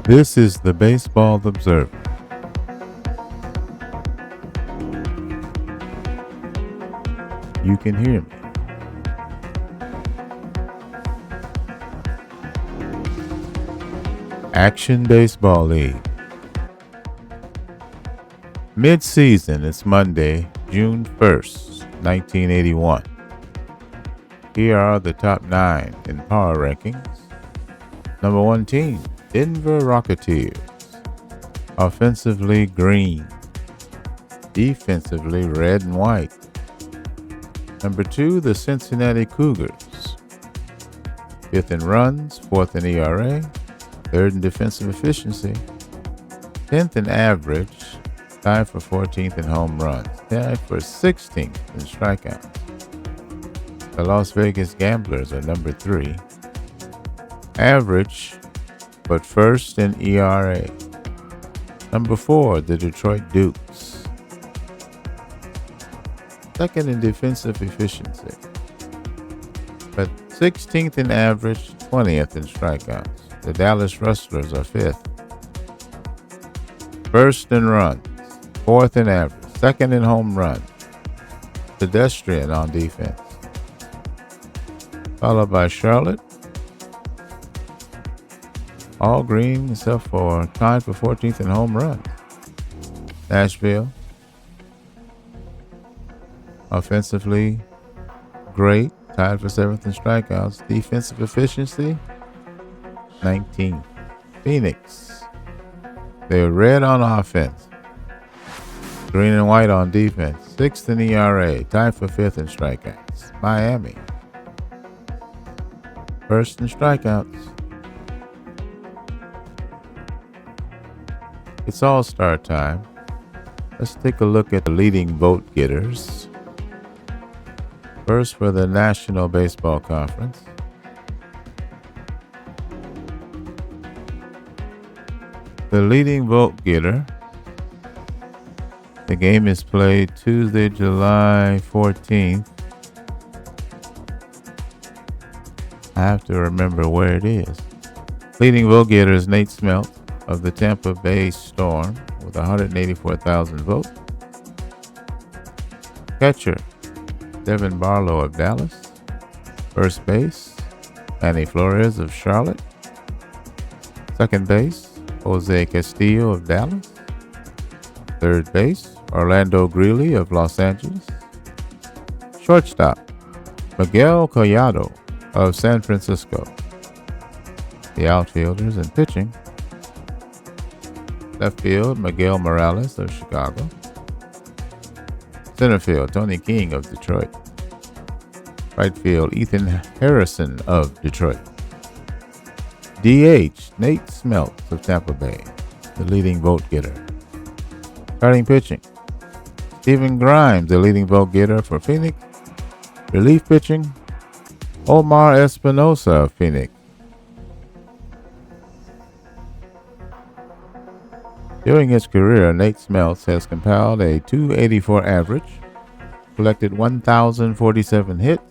This is the Baseball Observer. You can hear me. Action Baseball League. Mid-season, it's Monday, June 1st, 1981. Here are the top 9 in power rankings. Number 1 team, Denver Rocketeers. Offensively green. Defensively red and white. Number 2, the Cincinnati Cougars. 5th in runs, 4th in ERA, 3rd in defensive efficiency, 10th in average, tied for 14th in home runs, tied for 16th in strikeouts. The Las Vegas Gamblers are number 3. Average, but 1st in ERA. Number 4, the Detroit Dukes. 2nd in defensive efficiency, but 16th in average, 20th in strikeouts. The Dallas Rustlers are 5th. 1st in runs, 4th in average, 2nd in home runs. Pedestrian on defense. Followed by Charlotte. All green except for tied for 14th in home runs. Nashville. Offensively, great, tied for 7th in strikeouts. Defensive efficiency, 19th. Phoenix. They're red on offense, green and white on defense. 6th in ERA, tied for 5th in strikeouts. Miami. 1st in strikeouts. It's All-Star time. Let's take a look at the leading vote getters. First, for the National Baseball Conference. The leading vote getter. The game is played Tuesday, July 14th. I have to remember where it is. Leading vote getter is Nate Smelt of the Tampa Bay Storm with 184,000 votes. Catcher, Devin Barlow of Dallas. First base, Manny Flores of Charlotte. Second base, Jose Castillo of Dallas. Third base, Orlando Greeley of Los Angeles. Shortstop, Miguel Collado of San Francisco. The outfielders and pitching. Left field, Miguel Morales of Chicago. Center field, Tony King of Detroit. Right field, Ethan Harrison of Detroit. DH, Nate Smelt of Tampa Bay, the leading vote getter. Starting pitching, Stephen Grimes, the leading vote getter for Phoenix. Relief pitching, Omar Espinosa of Phoenix. During his career, Nate Smeltz has compiled a .284 average, collected 1,047 hits,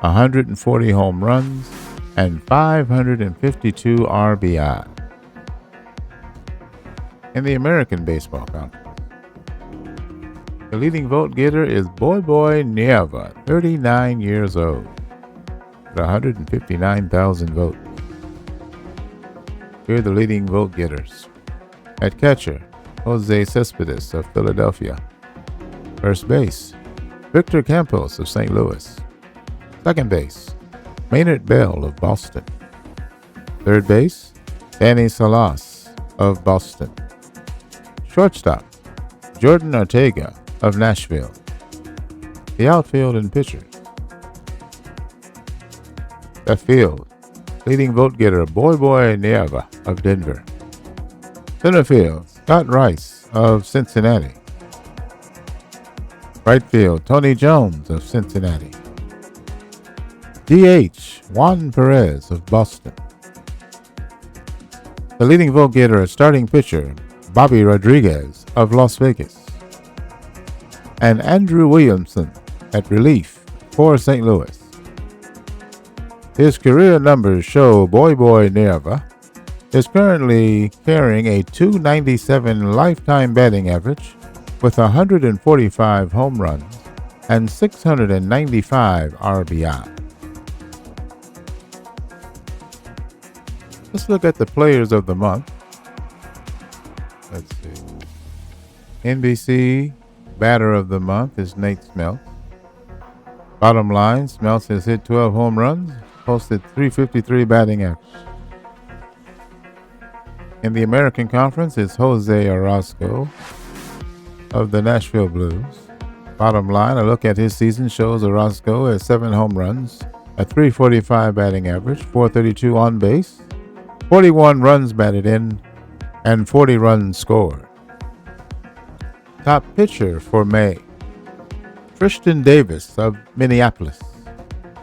140 home runs, and 552 RBI. In the American Baseball Conference, the leading vote getter is Boy Nieva, 39 years old, with 159,000 votes. Here are the leading vote getters. At catcher, Jose Cespedes of Philadelphia. First base, Victor Campos of St. Louis. Second base, Maynard Bell of Boston. Third base, Danny Salas of Boston. Shortstop, Jordan Ortega of Nashville. The outfield and pitchers. Left field, leading vote getter Boy Nieva of Denver. Center field, Scott Rice of Cincinnati. Right field, Tony Jones of Cincinnati. DH, Juan Perez of Boston. The leading vote getter is starting pitcher, Bobby Rodriguez of Las Vegas. And Andrew Williamson at relief for St. Louis. His career numbers show Boy Nieva is currently carrying a .297 lifetime batting average with 145 home runs and 695 RBI. Let's look at the players of the month. Let's see. NBC batter of the month is Nate Smeltz. Bottom line, Smeltz has hit 12 home runs, posted .353 batting average. In the American Conference, it's Jose Orozco of the Nashville Blues. Bottom line, a look at his season shows Orozco has 7 home runs, a .345 batting average, .432 on base, 41 runs batted in, and 40 runs scored. Top pitcher for May, Tristan Davis of Minneapolis.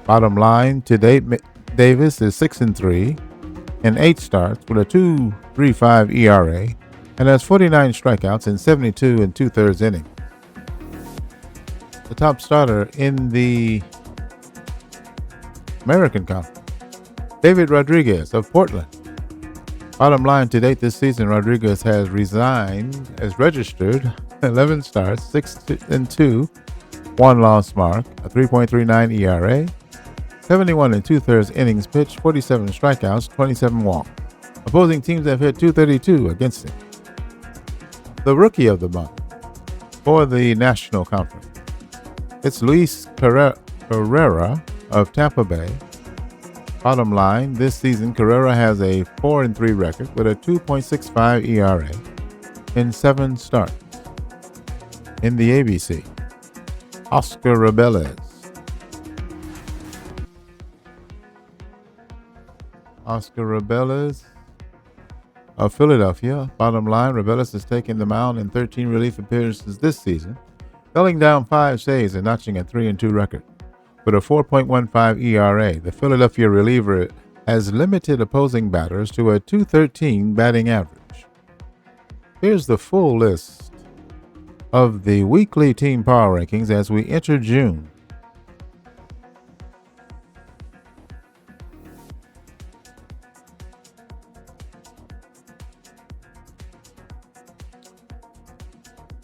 Bottom line, to date, Davis is 6-3 in 8 starts with a .235 ERA and has 49 strikeouts in 72 2/3 innings. The top starter in the American Conference, David Rodriguez of Portland. Bottom line, to date this season, Rodriguez has registered 11 starts, 6-2, 1 loss mark, a 3.39 ERA, 71 2/3 innings pitched, 47 strikeouts, 27 walks. Opposing teams have hit .232 against him. The rookie of the month for the National Conference, it's Luis Carrera of Tampa Bay. Bottom line, this season, Carrera has a 4-3 record with a 2.65 ERA in 7 starts. In the ABC, Oscar Rubeles. Oscar Rubeles of Philadelphia. Bottom line, Rubeles has taken the mound in 13 relief appearances this season, felling down 5 saves and notching a 3-2 record. With a 4.15 ERA, the Philadelphia reliever has limited opposing batters to a .213 batting average. Here's the full list of the weekly team power rankings as we enter June.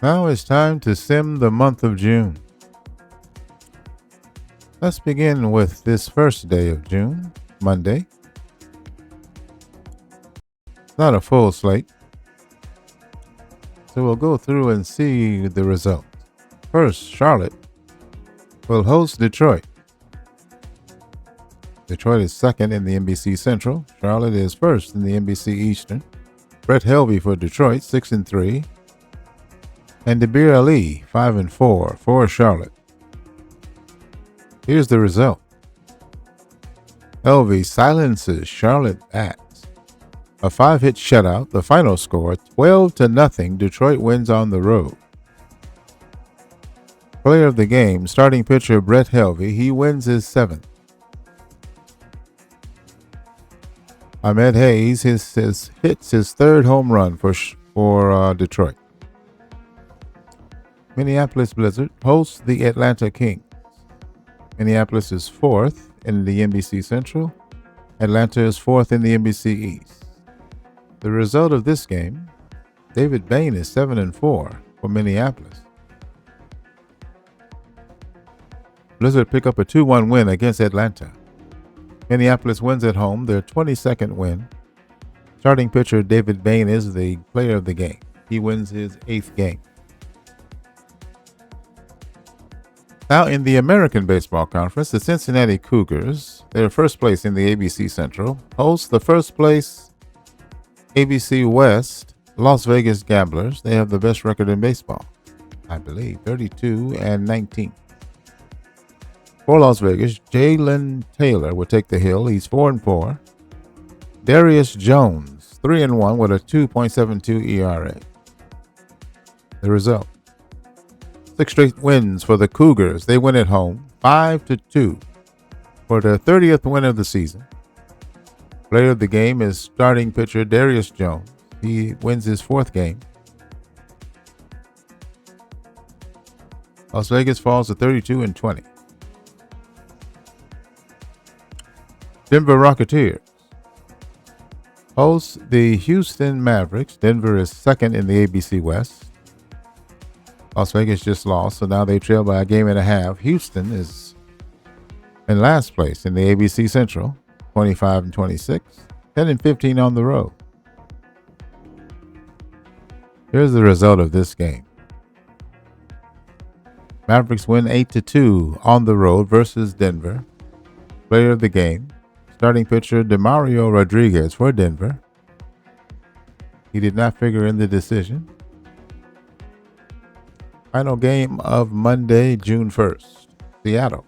Now it's time to sim the month of June. Let's begin with this first day of June, Monday. Not a full slate, so we'll go through and see the results. First, Charlotte will host Detroit. Detroit is second in the NBC Central. Charlotte is first in the NBC Eastern. Brett Helvey for Detroit, 6-3. And Debir Ali, 5-4 for Charlotte. Here's the result. Helvey silences Charlotte bats. A 5-hit shutout. The final score, 12-0. Detroit wins on the road. Player of the game, starting pitcher Brett Helvey. He wins his 7th. Ahmed Hayes hits his 3rd home run for Detroit. Minneapolis Blizzard hosts the Atlanta Kings. Minneapolis is 4th in the NBC Central. Atlanta is 4th in the NBC East. The result of this game, David Bain is 7-4 for Minneapolis. Blizzard pick up a 2-1 win against Atlanta. Minneapolis wins at home, their 22nd win. Starting pitcher David Bain is the player of the game. He wins his 8th game. Now in the American Baseball Conference, the Cincinnati Cougars, they're first place in the ABC Central, host the first place ABC West Las Vegas Gamblers. They have the best record in baseball, I believe, 32-19. For Las Vegas, Jalen Taylor will take the hill. He's 4-4. Darius Jones, 3-1 with a 2.72 ERA. The result, 6 straight wins for the Cougars. They win at home, 5-2 for their 30th win of the season. Player of the game is starting pitcher Darius Jones. He wins his 4th game. Las Vegas falls to 32-20. Denver Rocketeers hosts the Houston Mavericks. Denver is second in the ABC West. Las Vegas just lost, so now they trail by a game and a half. Houston is in last place in the ABC Central, 25 and 26, 10 and 15 on the road. Here's the result of this game. Mavericks win 8-2 on the road versus Denver. Player of the game, starting pitcher DeMario Rodriguez for Denver. He did not figure in the decision. Final game of Monday, June 1st, Seattle.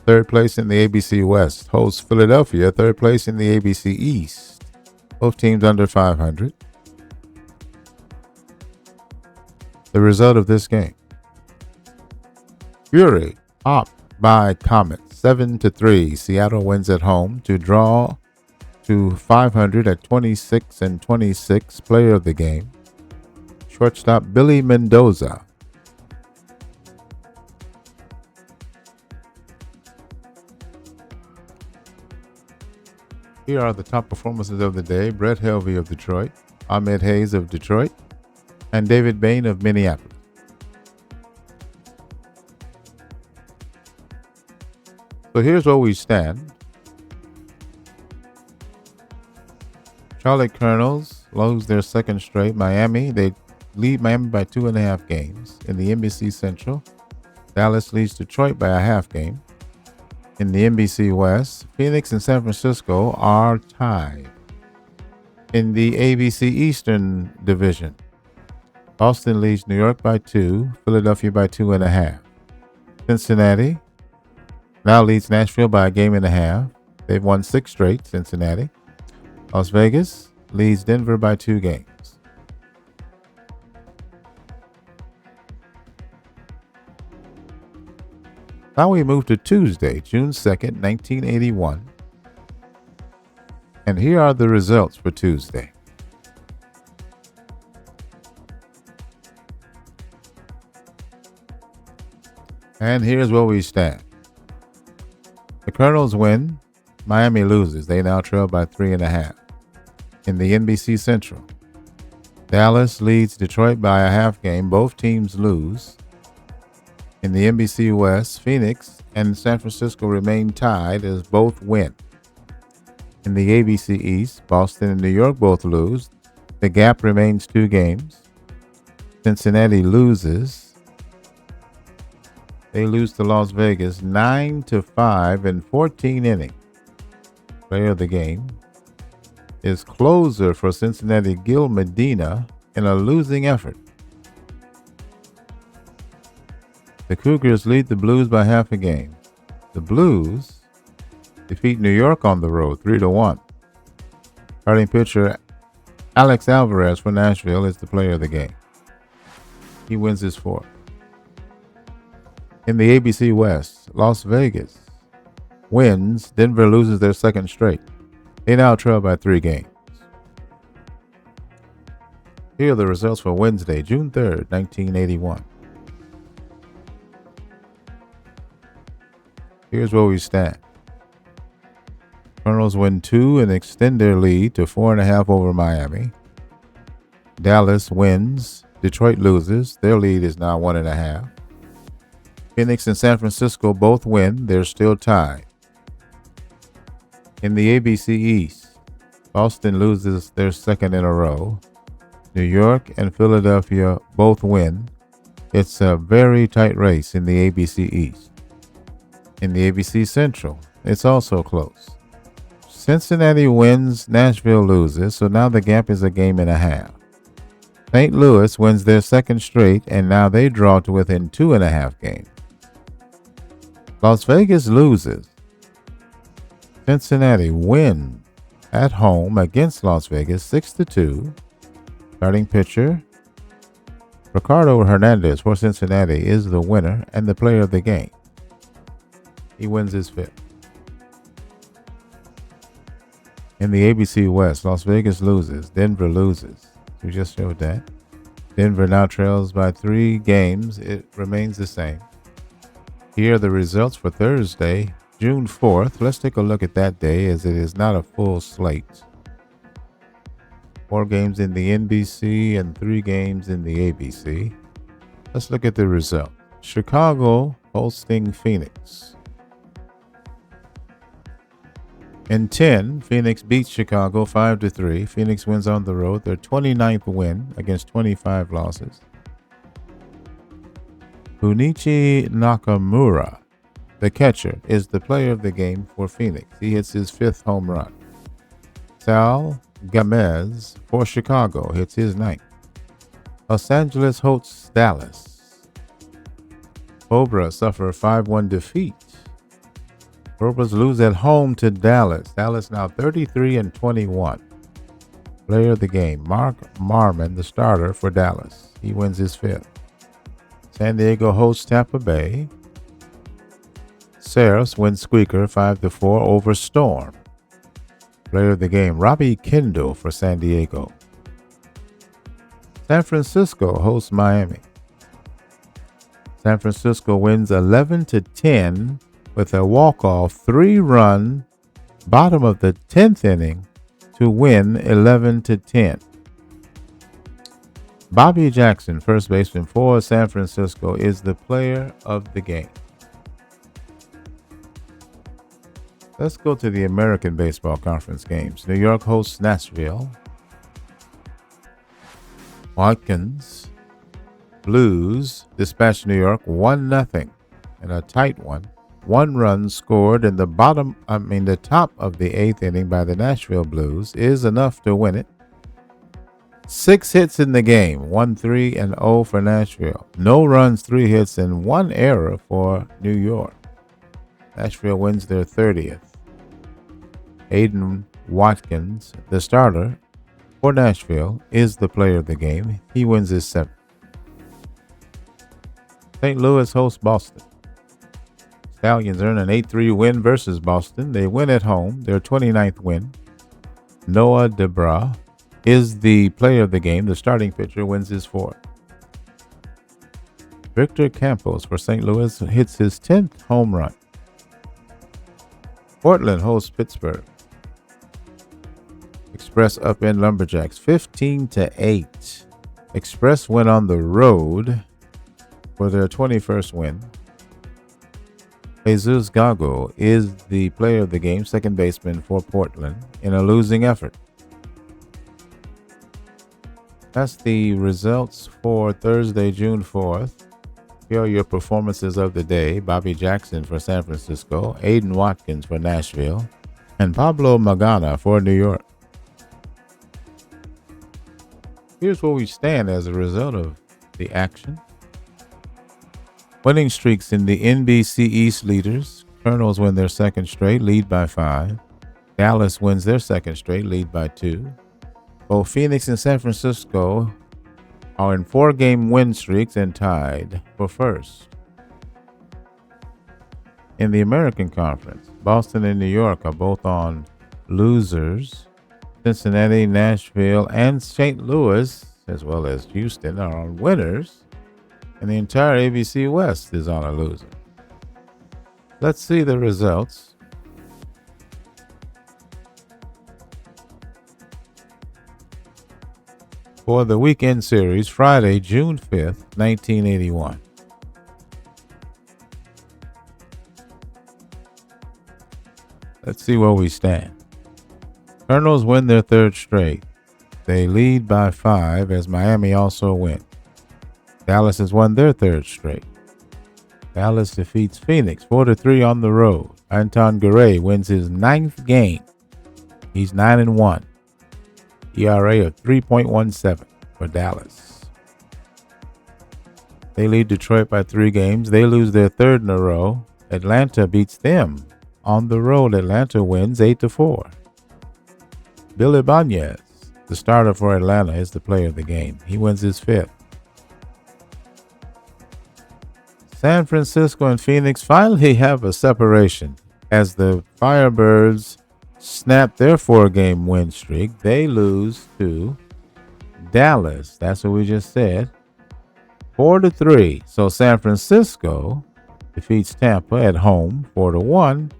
Third place in the ABC West hosts Philadelphia, third place in the ABC East. Both teams under 500. The result of this game. Fury up by Comets, 7-3. Seattle wins at home to draw to 500 at 26 and 26. Player of the game, shortstop Billy Mendoza. Here are the top performances of the day. Brett Helvey of Detroit, Ahmed Hayes of Detroit, and David Bain of Minneapolis. So here's where we stand. Charlotte Colonels lose their second straight. Miami, they lead Miami by 2.5 games. In the NBC Central, Dallas leads Detroit by a half game. In the NBC West, Phoenix and San Francisco are tied. In the ABC Eastern Division, Boston leads New York by 2, Philadelphia by 2.5. Cincinnati now leads Nashville by a game and a half. They've won 6 straight, Cincinnati. Las Vegas leads Denver by 2 games. Now we move to Tuesday, June 2nd, 1981. And here are the results for Tuesday. And here's where we stand. The Colonels win. Miami loses. They now trail by 3.5. In the NBC Central, Dallas leads Detroit by a half game. Both teams lose. In the NBC West, Phoenix and San Francisco remain tied as both win. In the ABC East, Boston and New York both lose. The gap remains 2 games. Cincinnati loses. They lose to Las Vegas 9-5 in 14 innings. Player of the game is closer for Cincinnati, Gil Medina, in a losing effort. The Cougars lead the Blues by half a game. The Blues defeat New York on the road 3-1. Starting pitcher Alex Alvarez for Nashville is the player of the game. He wins his 4th. In the ABC West, Las Vegas wins. Denver loses their second straight. They now trail by 3 games. Here are the results for Wednesday, June 3rd, 1981. Here's where we stand. Colonels win 2 and extend their lead to 4.5 over Miami. Dallas wins. Detroit loses. Their lead is now 1.5. Phoenix and San Francisco both win. They're still tied. In the ABC East, Boston loses their second in a row. New York and Philadelphia both win. It's a very tight race in the ABC East. In the ABC Central, it's also close. Cincinnati wins, Nashville loses, so now the gap is a game and a half. St. Louis wins their second straight, and now they draw to within 2.5 games. Las Vegas loses. Cincinnati wins at home against Las Vegas 6-2. Starting pitcher Ricardo Hernandez for Cincinnati is the winner and the player of the game. He wins his 5th. In the ABC West, Las Vegas loses. Denver loses. We just showed that. Denver now trails by 3 games. It remains the same. Here are the results for Thursday, June 4th. Let's take a look at that day as it is not a full slate. 4 games in the NBC and 3 games in the ABC. Let's look at the result. Chicago hosting Phoenix. In 10, Phoenix beats Chicago 5-3. Phoenix wins on the road, their 29th win against 25 losses. Junichi Nakamura, the catcher, is the player of the game for Phoenix. He hits his 5th home run. Sal Gamez for Chicago hits his 9th. Los Angeles hosts Dallas. Cobras suffer a 5-1 defeat. Cobras lose at home to Dallas. Dallas now 33-21. Player of the game, Mark Marmon, the starter for Dallas. He wins his 5th. San Diego hosts Tampa Bay. Saris wins squeaker 5-4 over Storm. Player of the game, Robbie Kendall for San Diego. San Francisco hosts Miami. San Francisco wins 11-10 with a walk-off 3-run bottom of the 10th inning to win 11-10. Bobby Jackson, first baseman for San Francisco, is the player of the game. Let's go to the American Baseball Conference games. New York hosts Nashville. Watkins Blues dispatched New York 1-0 in a tight one. 1 run scored in the top of the 8th inning by the Nashville Blues is enough to win it. 6 hits in the game, 1-3-0 for Nashville. No runs, 3 hits, and 1 error for New York. Nashville wins their 30th. Aiden Watkins, the starter for Nashville, is the player of the game. He wins his 7th. St. Louis hosts Boston. Stallions earn an 8-3 win versus Boston. They win at home, their 29th win. Noah Debra is the player of the game. The starting pitcher wins his 4th. Victor Campos for St. Louis hits his 10th home run. Portland hosts Pittsburgh. Express upend Lumberjacks 15-8. Express went on the road for their 21st win. Jesus Gago is the player of the game, second baseman for Portland, in a losing effort. That's the results for Thursday, June 4th. Here are your performances of the day. Bobby Jackson for San Francisco, Aiden Watkins for Nashville, and Pablo Magana for New York. Here's where we stand as a result of the action. Winning streaks in the NBC East leaders. Colonels win their 2nd straight, lead by 5. Dallas wins their 2nd straight, lead by 2. Both Phoenix and San Francisco are in 4-game win streaks and tied for 1st. In the American Conference, Boston and New York are both on losers. Cincinnati, Nashville, and St. Louis, as well as Houston, are on winners. And the entire ABC West is on a loser. Let's see the results. For the weekend series, Friday, June 5th, 1981. Let's see where we stand. Colonels win their 3rd straight. They lead by 5 as Miami also wins. Dallas has won their 3rd straight. Dallas defeats Phoenix 4-3 on the road. Anton Garay wins his 9th game. He's 9-1. ERA of 3.17 for Dallas. They lead Detroit by 3 games. They lose their 3rd in a row. Atlanta beats them on the road. Atlanta wins 8-4. Billy Banez, the starter for Atlanta, is the player of the game. He wins his 5th. San Francisco and Phoenix finally have a separation as the Firebirds snap their 4-game win streak. They lose to Dallas. That's what we just said. 4-3. So San Francisco defeats Tampa at home 4-1.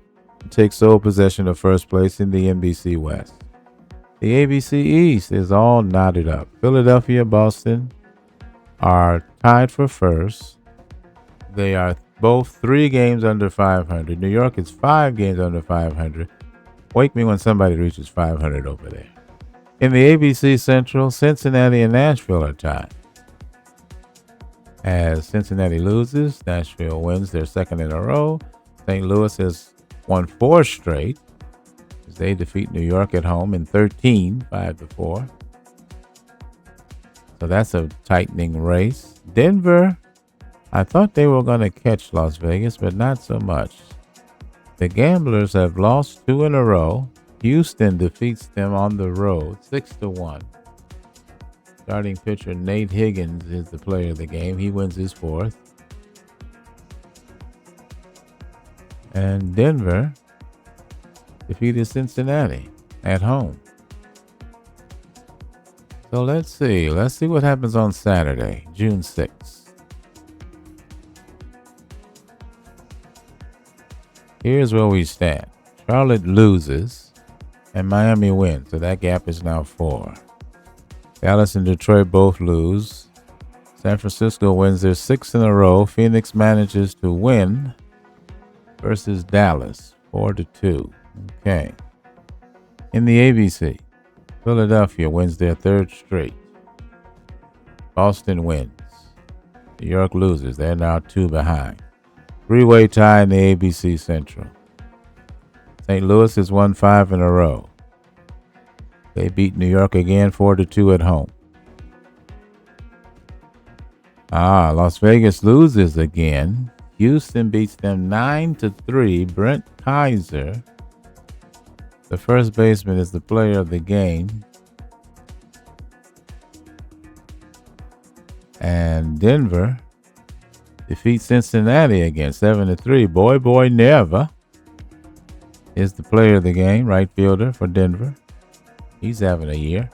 to take sole possession of first place in the NBC West. The ABC East is all knotted up. Philadelphia, Boston are tied for first. They are both 3 games under 500. New York is 5 games under 500. Wake me when somebody reaches 500 over there. In the ABC Central, Cincinnati and Nashville are tied. As Cincinnati loses, Nashville wins their second in a row. St. Louis has won 4 straight as they defeat New York at home in 13, 5-4. So that's a tightening race. Denver, I thought they were going to catch Las Vegas, but not so much. The Gamblers have lost 2 in a row. Houston defeats them on the road, 6-1. Starting pitcher Nate Higgins is the player of the game. He wins his 4th. And Denver defeated Cincinnati at home. So let's see. Let's see what happens on Saturday, June 6th. Here's where we stand. Charlotte loses and Miami wins, so that gap is now 4. Dallas and Detroit both lose. San Francisco wins their 6th in a row. Phoenix manages to win versus Dallas, 4-2. Okay. In the ABC, Philadelphia wins their 3rd straight. Boston wins. New York loses. They're now 2 behind. 3-way tie in the ABC Central. St. Louis has won 5 in a row. They beat New York again 4-2 at home. Las Vegas loses again. Houston beats them 9-3. Brent Kaiser, the first baseman, is the player of the game. And Denver defeats Cincinnati again 7-3. Boy Never is the player of the game, right fielder for Denver. He's having a year.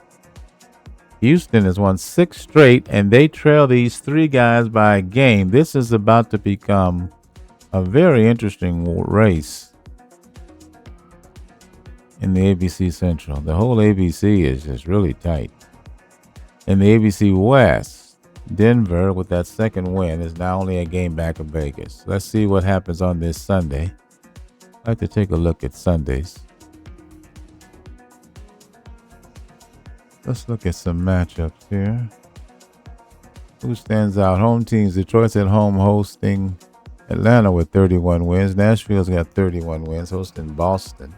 Houston has won 6 straight, and they trail these 3 guys by a game. This is about to become a very interesting race in the ABC Central. The whole ABC is just really tight. In the ABC West, Denver, with that second win, is now only a game back of Vegas. Let's see what happens on this Sunday. I'd like to take a look at Sundays. Let's look at some matchups here. Who stands out? Home teams. Detroit's at home hosting Atlanta with 31 wins. Nashville's got 31 wins, hosting Boston.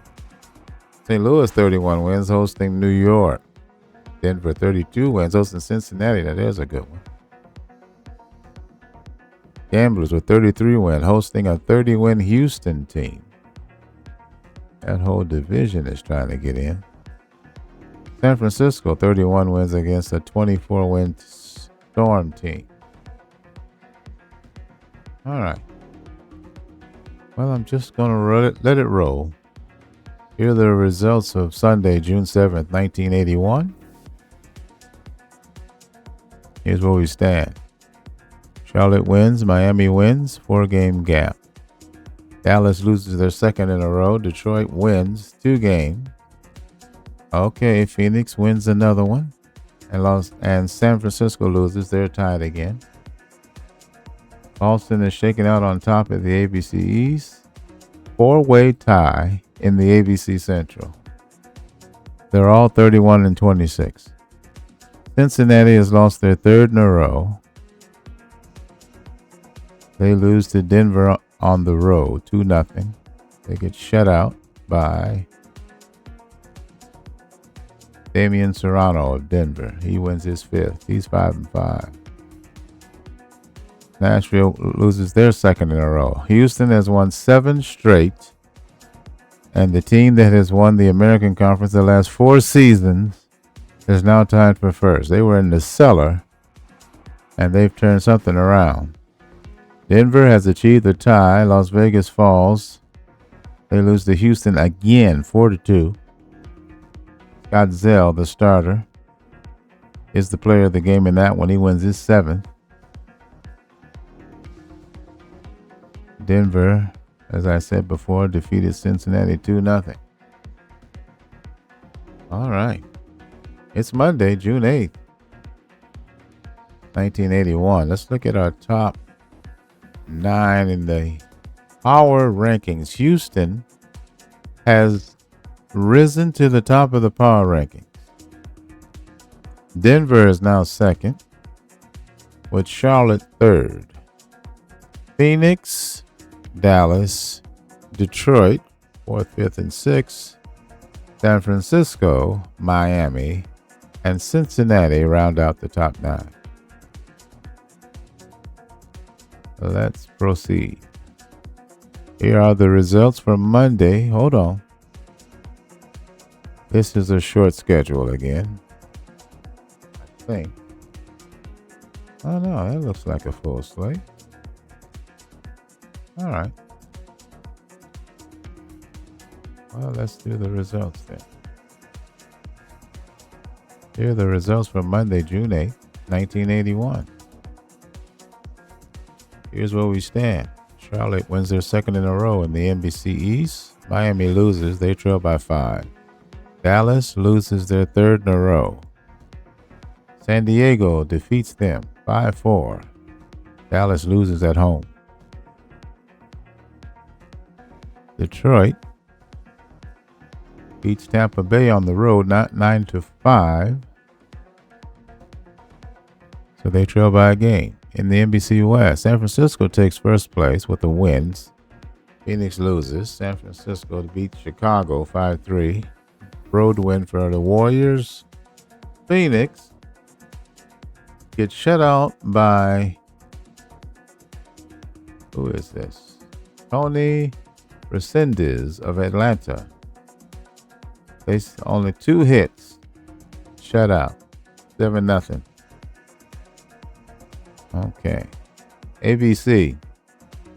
St. Louis, 31 wins, hosting New York. Denver, 32 wins, hosting Cincinnati. Now, there's a good one. Gamblers with 33 wins, hosting a 30-win Houston team. That whole division is trying to get in. San Francisco, 31 wins against a 24-win Storm team. All right. Well, I'm just going to let it roll. Here are the results of Sunday, June 7th, 1981. Here's where we stand. Charlotte wins. Miami wins. 4-game gap. Dallas loses their 2nd in a row. Detroit wins 2 games. Okay, Phoenix wins another one. And San Francisco loses. They're tied again. Boston is shaken out on top of the ABC East. 4-way tie in the ABC Central. They're all 31-26. Cincinnati has lost their 3rd in a row. They lose to Denver on the road, 2-0. They get shut out by Damian Serrano of Denver. He wins his 5th. He's 5-5. Nashville loses their 2nd in a row. Houston has won 7 straight. And the team that has won the American Conference the last 4 seasons is now tied for first. They were in the cellar, and they've turned something around. Denver has achieved the tie. Las Vegas falls. They lose to Houston again, 4-2. Scott Zell, the starter, is the player of the game in that one. He wins his 7th. Denver as I said before, defeated Cincinnati 2-0. All right. It's Monday, June 8th, 1981. Let's look at our top 9 in the power rankings. Houston has risen to the top of the power rankings. Denver is now second, with Charlotte third. Phoenix, Dallas, Detroit, 4th, 5th, and 6th. San Francisco, Miami, and Cincinnati round out the top 9. Let's proceed. Here are the results for Monday. Hold on. This is a short schedule again, I think. Oh no, that looks like a full slate. All right. Well, let's do the results then. Here are the results for Monday, June 8th, 1981. Here's where we stand. Charlotte wins their second in a row in the NBC East. Miami loses. They trail by 5. Dallas loses their third in a row. San Diego defeats them 5-4. Dallas loses at home. Detroit beats Tampa Bay on the road, not 9-5. So they trail by a game. In the NBC West, San Francisco takes first place with the wins. Phoenix loses. San Francisco beats Chicago 5-3. Road win for the Warriors. Phoenix gets shut out by, who is this? Tony Resendez of Atlanta. They only 2 hits. Shut out. 7-0. Okay. ABC.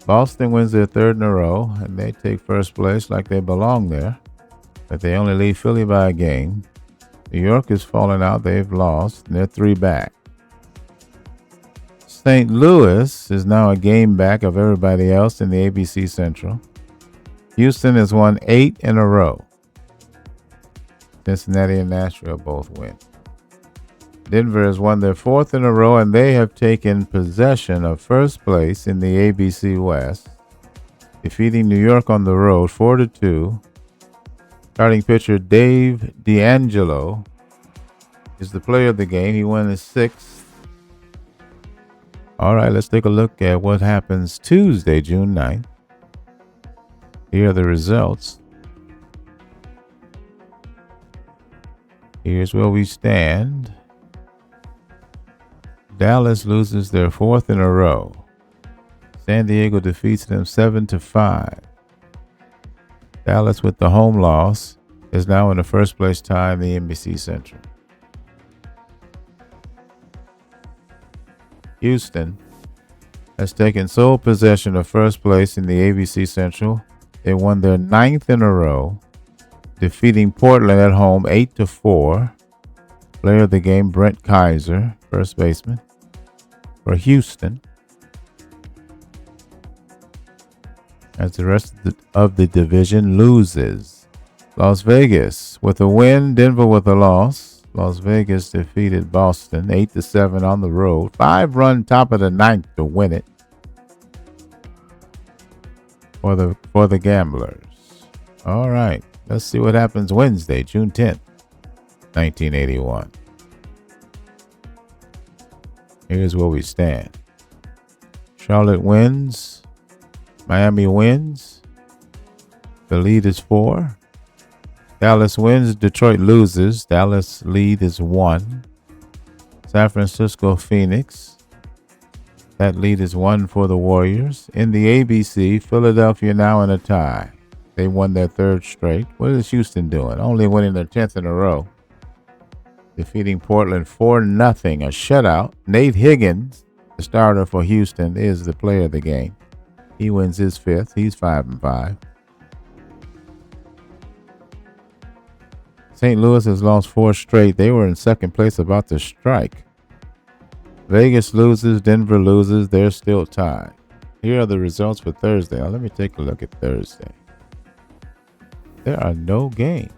Boston wins their third in a row, and they take first place like they belong there. But they only lead Philly by a game. New York is falling out. They've lost, and they're 3 back. St. Louis is now a game back of everybody else in the ABC Central. Houston has won 8 in a row. Cincinnati and Nashville both win. Denver has won their 4th in a row, and they have taken possession of first place in the ABC West, defeating New York on the road 4-2. Starting pitcher Dave D'Angelo is the player of the game. He won his 6th. All right, let's take a look at what happens Tuesday, June 9th. Here are the results. Here's where we stand. Dallas loses their 4th in a row. San Diego defeats them 7-5. Dallas, with the home loss, is now in the first place tie in the NBC Central. Houston has taken sole possession of first place in the ABC Central. They won their 9th in a row, defeating Portland at home 8-4. Player of the game, Brent Kaiser, first baseman for Houston. As the rest of the division loses. Las Vegas with a win, Denver with a loss. Las Vegas defeated Boston 8-7 on the road. 5-run top of the 9th to win it for the Gamblers. All right, let's see what happens Wednesday, June 10th, 1981. Here's where we stand. Charlotte wins. Miami wins. The lead is 4. Dallas wins. Detroit loses. Dallas lead is 1. San Francisco, Phoenix. That lead is 1 for the Warriors. In the ABC, Philadelphia now in a tie. They won their 3rd straight. What is Houston doing? Only winning their 10th in a row. Defeating Portland 4-0, a shutout. Nate Higgins, the starter for Houston, is the player of the game. He wins his 5th. He's 5-5. St. Louis has lost 4 straight. They were in second place, about to strike. Vegas loses. Denver loses. They're still tied. Here are the results for Thursday. Now let me take a look at Thursday. There are no games.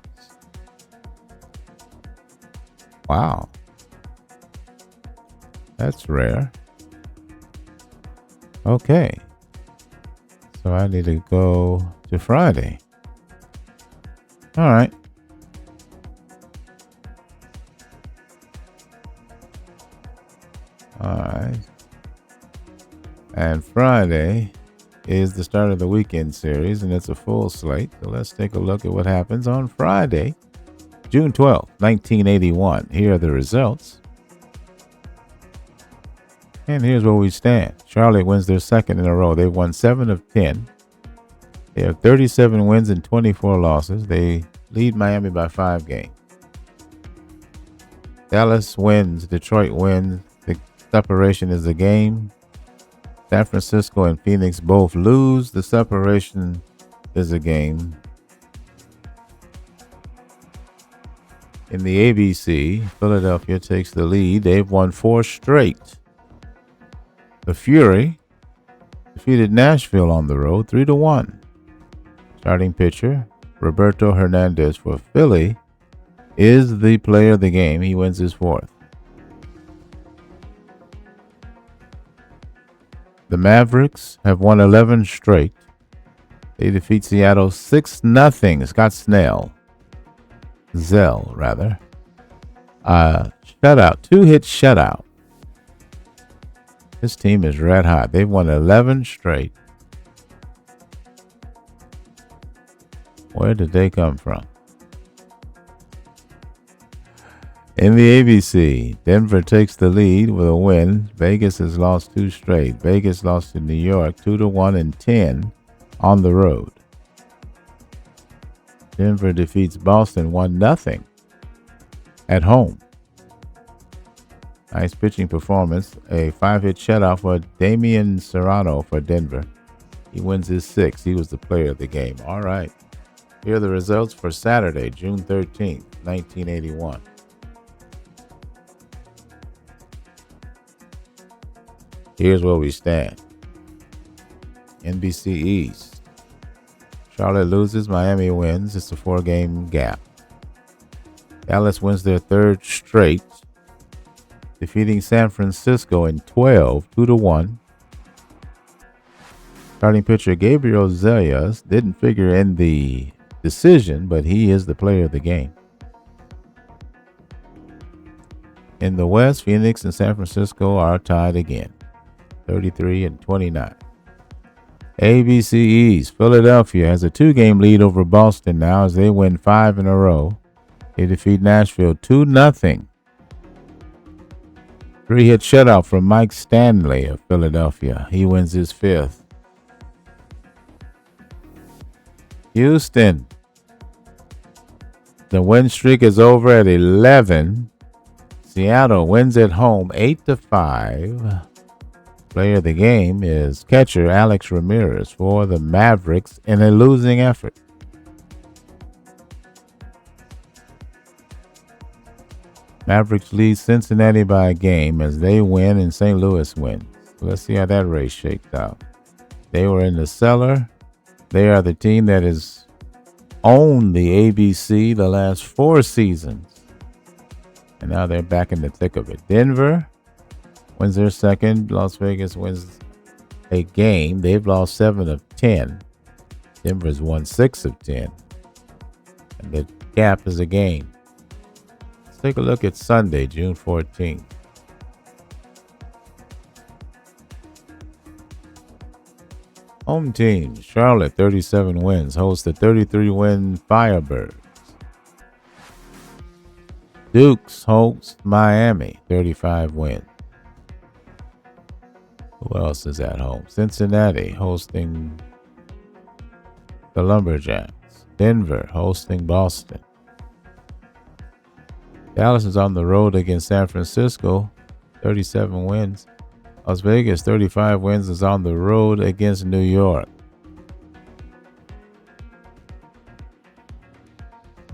Wow. That's rare. Okay. So I need to go to Friday. All right. All right. And Friday is the start of the weekend series, and it's a full slate. So let's take a look at what happens on Friday, June 12th, 1981. Here are the results. And here's where we stand. Charlotte wins their second in a row. They've won 7 of 10. They have 37 wins and 24 losses. They lead Miami by 5 games. Dallas wins. Detroit wins. The separation is a game. San Francisco and Phoenix both lose. The separation is a game. In the ABC, Philadelphia takes the lead. They've won 4 straight. The Fury defeated Nashville on the road 3-1. Starting pitcher Roberto Hernandez for Philly is the player of the game. He wins his 4th. The Mavericks have won 11 straight. They defeat Seattle 6-0. Scott Zell. Shutout. 2-hit shutout. This team is red hot. They've won 11 straight. Where did they come from? In the ABC, Denver takes the lead with a win. Vegas has lost 2 straight. Vegas lost to New York 2-1 and 10 on the road. Denver defeats Boston 1-0 at home. Nice pitching performance. A 5-hit shutout for Damian Serrano for Denver. He wins his 6th. He was the player of the game. All right. Here are the results for Saturday, June 13th, 1981. Here's where we stand. NBC East. Charlotte loses, Miami wins. It's a 4-game gap. Dallas wins their 3rd straight, defeating San Francisco in 12, 2-1. Starting pitcher Gabriel Zelias didn't figure in the decision, but he is the player of the game. In the West, Phoenix and San Francisco are tied again, 33 and 29. ABC East, Philadelphia has a 2-game lead over Boston now as they win 5 in a row. They defeat Nashville 2-0. 3-hit shutout from Mike Stanley of Philadelphia. He wins his 5th. Houston. The win streak is over at 11. Seattle wins at home 8-5. Player of the game is catcher Alex Ramirez for the Mavericks in a losing effort. Mavericks lead Cincinnati by a game as they win and St. Louis wins. Let's see how that race shakes out. They were in the cellar. They are the team that has owned the ABC the last 4 seasons. And now they're back in the thick of it. Denver wins their 2nd. Las Vegas wins a game. They've lost 7 of 10. Denver's won 6 of 10. And the gap is a game. Let's take a look at Sunday, June 14th. Home team, Charlotte, 37 wins, hosts the 33-win Firebirds. Dukes hosts Miami, 35 wins. Who else is at home? Cincinnati hosting the Lumberjacks. Denver hosting Boston. Dallas is on the road against San Francisco, 37 wins. Las Vegas, 35 wins, is on the road against New York.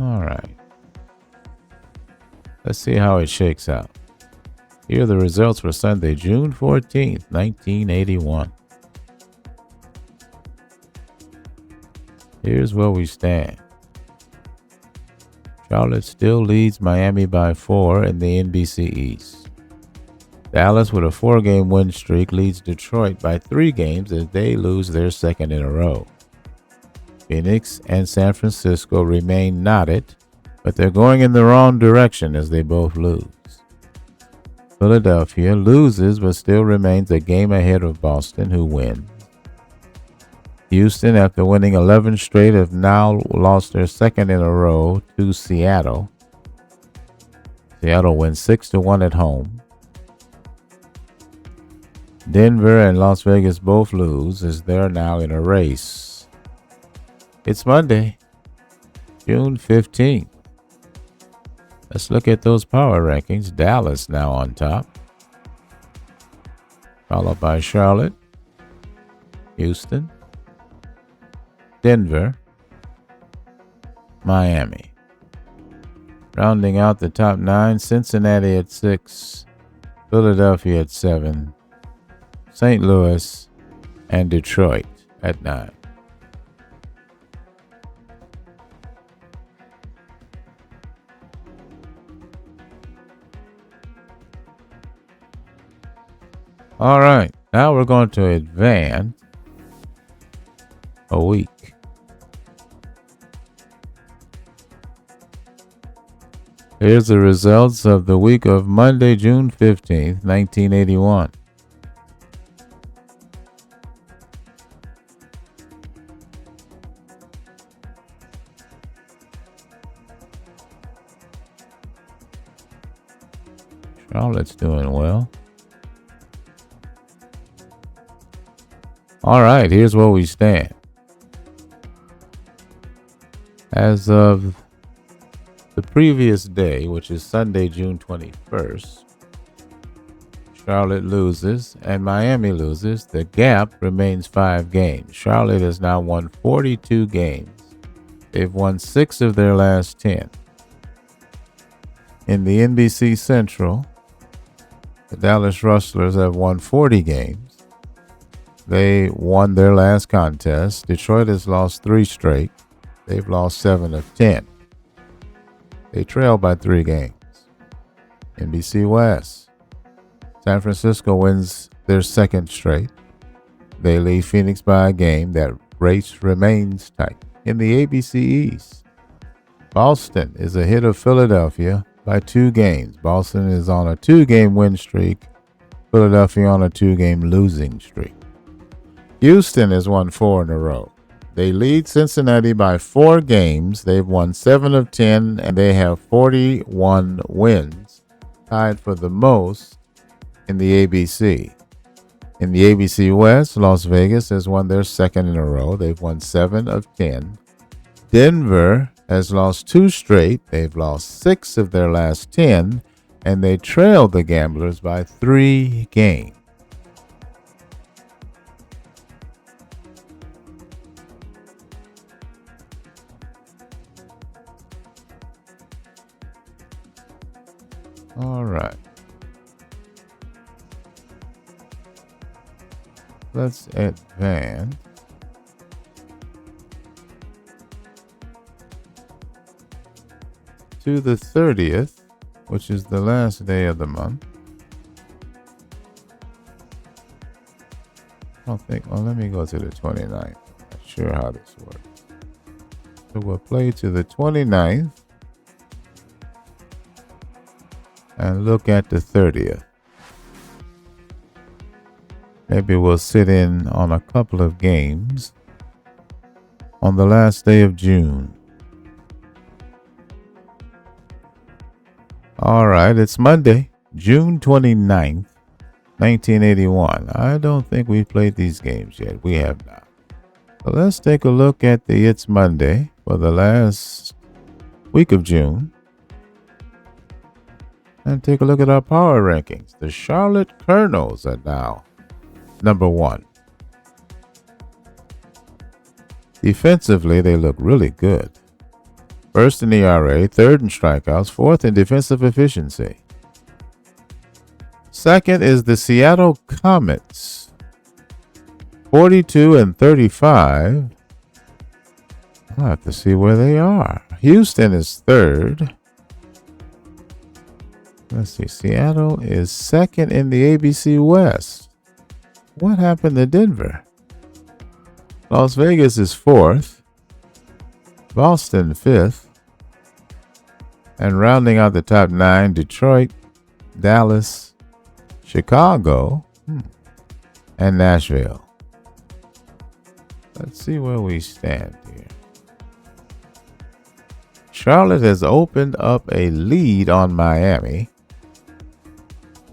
All right. Let's see how it shakes out. Here are the results for Sunday, June 14th, 1981. Here's where we stand. Charlotte still leads Miami by 4 in the NBC East. Dallas, with a 4-game win streak, leads Detroit by 3 games as they lose their second in a row. Phoenix and San Francisco remain knotted, but they're going in the wrong direction as they both lose. Philadelphia loses but still remains a game ahead of Boston, who wins. Houston, after winning 11 straight, have now lost their second in a row to Seattle. Seattle wins 6-1 at home. Denver and Las Vegas both lose as they're now in a race. It's Monday, June 15th. Let's look at those power rankings. Dallas now on top, followed by Charlotte, Houston, Denver, Miami. Rounding out the top 9, Cincinnati at 6, Philadelphia at 7, St. Louis, and Detroit at 9. All right, now we're going to advance a week. Here's the results of the week of Monday, June 15th, 1981. Charlotte's doing well. All right, here's where we stand. As of the previous day, which is Sunday, June 21st, Charlotte loses and Miami loses. The gap remains 5 games. Charlotte has now won 42 games. They've won 6 of their last 10. In the NBC Central, the Dallas Rustlers have won 40 games. They won their last contest. Detroit has lost 3 straight. They've lost 7 of 10. They trail by 3 games. NBC West, San Francisco wins their second straight. They lead Phoenix by a game. That race remains tight. In the ABC East, Boston is ahead of Philadelphia by 2 games. Boston is on a 2-game win streak. Philadelphia on a 2-game losing streak. Houston has won 4 in a row. They lead Cincinnati by 4 games. They've won 7 of 10, and they have 41 wins, tied for the most in the ABC. In the ABC West, Las Vegas has won their second in a row. They've won 7 of 10. Denver has lost 2 straight. They've lost 6 of their last 10, and they trail the Gamblers by 3 games. All right. Let's advance to the 30th, which is the last day of the month. I don't think, well, let me go to the 29th. Not sure how this works. So we'll play to the 29th and look at the 30th. Maybe we'll sit in on a couple of games on the last day of June. All right, it's Monday, June 29th, 1981. I don't think we've played these games yet. We have not. So let's take a look at the It's Monday for the last week of June. And take a look at our power rankings. The Charlotte Colonels are now number 1. Defensively, they look really good. First in ERA, 3rd in strikeouts, 4th in defensive efficiency. Second is the Seattle Comets, 42 and 35. I'll have to see where they are. Houston is third. Let's see. Seattle is second in the ABC West. What happened to Denver? Las Vegas is fourth. Boston fifth. And rounding out the top 9, Detroit, Dallas, Chicago, and Nashville. Let's see where we stand here. Charlotte has opened up a lead on Miami.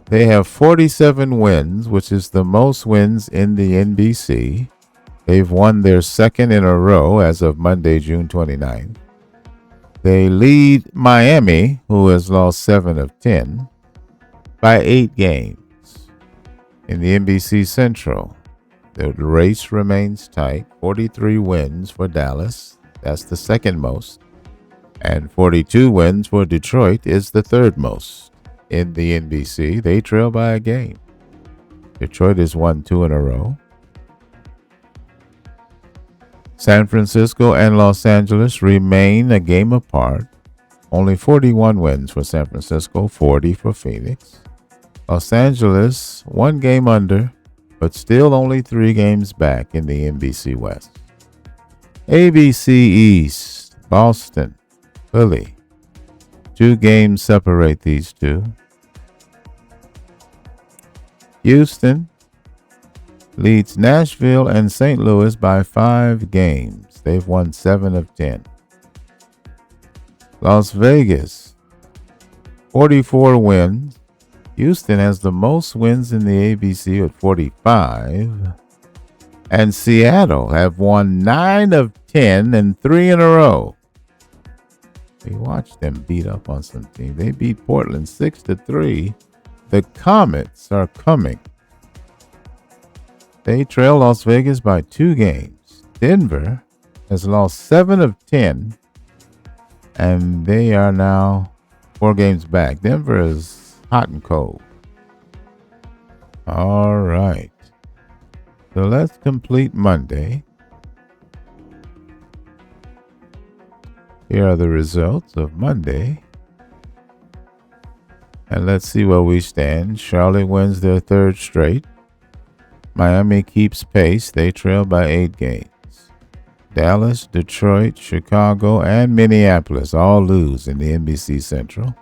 They have 47 wins, which is the most wins in the NBC. They've won their second in a row as of Monday, June 29th. They lead Miami, who has lost 7 of 10, by 8 games. In the NBC Central, the race remains tight. 43 wins for Dallas. That's the second most. And 42 wins for Detroit is the third most. In the NBC, they trail by a game. Detroit has won 2 in a row. San Francisco and Los Angeles remain a game apart. Only 41 wins for San Francisco, 40 for Phoenix. Los Angeles, 1 game under, but still only 3 games back in the NBC West. ABC East, Boston, Philly. 2 games separate these two. Houston leads Nashville and St. Louis by 5 games. They've won 7 of 10. Las Vegas, 44 wins. Houston has the most wins in the ABC at 45. And Seattle have won 9 of 10 and 3 in a row. We watched them beat up on some teams. They beat Portland 6-3. The Comets are coming. They trail Las Vegas by 2 games. Denver has lost 7 of 10, and they are now 4 games back. Denver is hot and cold. All right. So let's complete Monday. Here are the results of Monday. And let's see where we stand. Charlotte wins their 3rd straight. Miami keeps pace. They trail by 8 games. Dallas, Detroit, Chicago, and Minneapolis all lose in the NBC Central.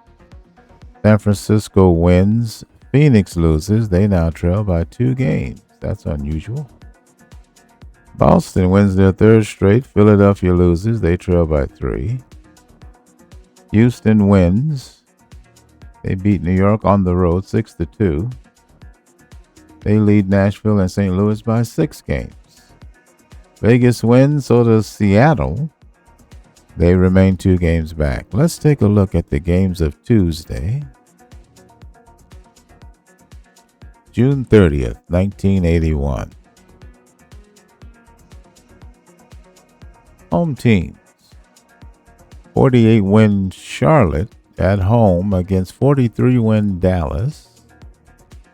San Francisco wins. Phoenix loses. They now trail by 2 games. That's unusual. Boston wins their 3rd straight. Philadelphia loses. They trail by 3. Houston wins. They beat New York on the road 6-2. They lead Nashville and St. Louis by 6 games. Vegas wins, so does Seattle. They remain 2 games back. Let's take a look at the games of Tuesday, June 30th, 1981. Home teams. 48-win Charlotte at home against 43-win Dallas.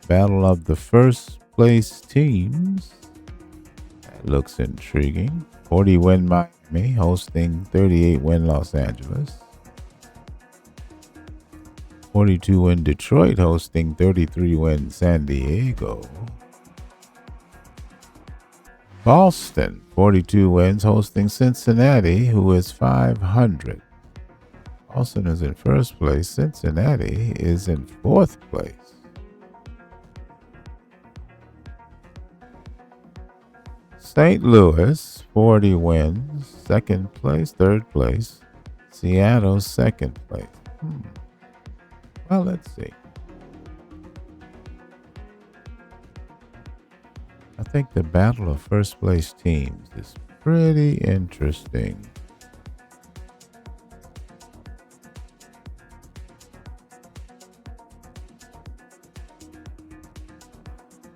Battle of the first place teams. That looks intriguing. 40-win Miami hosting 38-win Los Angeles. 42-win Detroit hosting 33-win San Diego. Boston, 42 wins, hosting Cincinnati, who is 500. Boston is in first place. Cincinnati is in 4th place. St. Louis, 40 wins, 2nd place, 3rd place. Seattle, 2nd place. Well, let's see. I think the battle of first place teams is pretty interesting.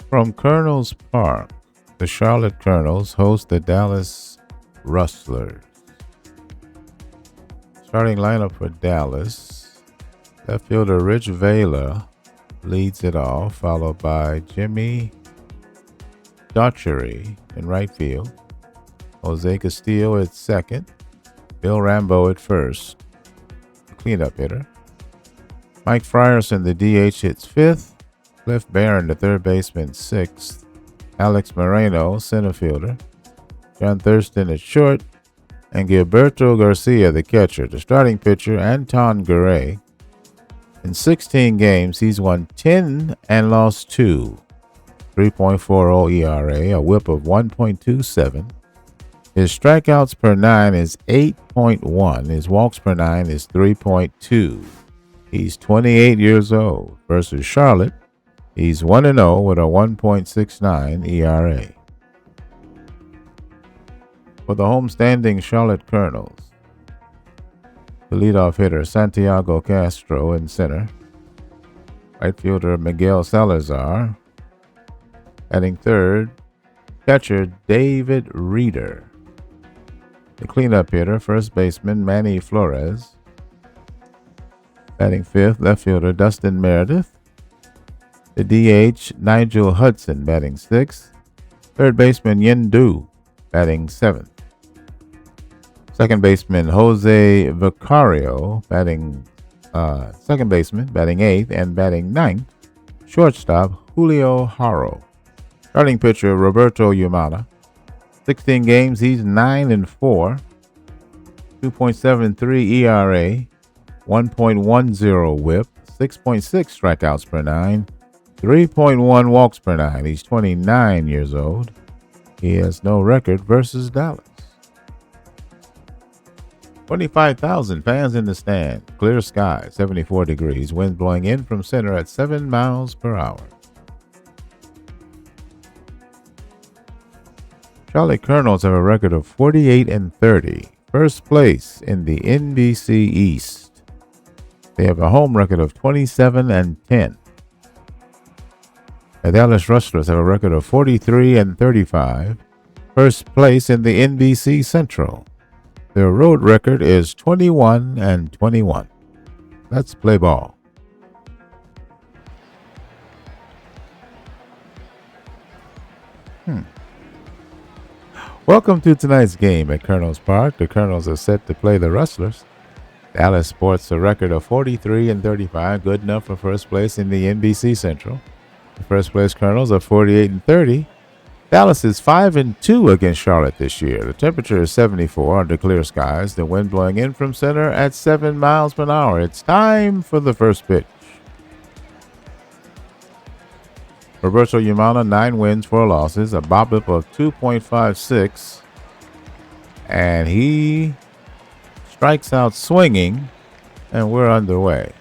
From Colonels Park, the Charlotte Colonels host the Dallas Rustlers. Starting lineup for Dallas: left fielder Rich Vela leads it off, followed by Jimmy Daugherty in right field. Jose Castillo at second. Bill Rambo at first, the cleanup hitter. Mike Frierson, the DH, hits fifth. Cliff Barron, the third baseman, sixth. Alex Moreno, center fielder. John Thurston at short. And Gilberto Garcia, the catcher. The starting pitcher, Anton Garay. In 16 games, he's won 10 and lost 2. 3.40 ERA, a whip of 1.27. His strikeouts per 9 is 8.1. His walks per 9 is 3.2. He's 28 years old. Versus Charlotte, he's 1-0 with a 1.69 ERA. For the homestanding Charlotte Colonels, the leadoff hitter, Santiago Castro in center. Right fielder, Miguel Salazar. Batting third, catcher, David Reeder. The cleanup hitter, first baseman, Manny Flores. Batting fifth, left fielder, Dustin Meredith. The DH, Nigel Hudson, batting sixth. Third baseman, Yin Du, batting seventh. Second baseman, Jose Vicario, batting second baseman, batting eighth, and batting ninth. Shortstop, Julio Haro. Starting pitcher, Roberto Yumana. 16 games, he's 9-4. 2.73 ERA, 1.10 whip, 6.6 strikeouts per 9, 3.1 walks per 9. He's 29 years old. He has no record versus Dallas. 25,000 fans in the stand. Clear sky, 74 degrees. Wind blowing in from center at 7 miles per hour. Charlotte Colonels have a record of 48-30. First place in the NBC East. They have a home record of 27-10. The Dallas Rustlers have a record of 43-35. First place in the NBC Central. Their road record is 21-21. Let's play ball. Welcome to tonight's game at Colonels Park. The Colonels are set to play the Rustlers. Dallas sports a record of 43-35, good enough for first place in the NBC Central. The first place Colonels are 48-30. Dallas is 5-2 against Charlotte this year. The temperature is 74 under clear skies. The wind blowing in from center at 7 miles per hour. It's time for the first pitch. Roberto Yumana, 9 wins, 4 losses, a BOPIP of 2.56. And he strikes out swinging, and we're underway.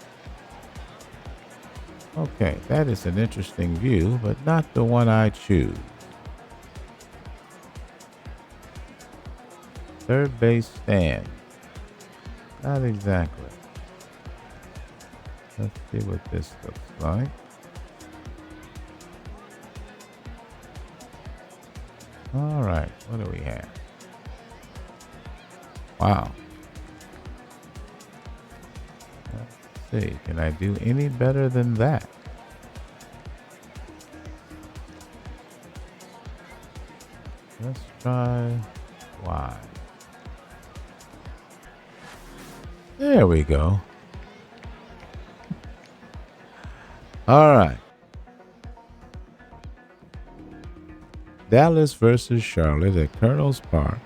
Okay, that is an interesting view, but not the one I choose. Third base stand. Not exactly. Let's see what this looks like. All right, what do we have? Wow. Let's see, can I do any better than that? Let's try Y. There we go. All right. Dallas versus Charlotte at Colonels Park.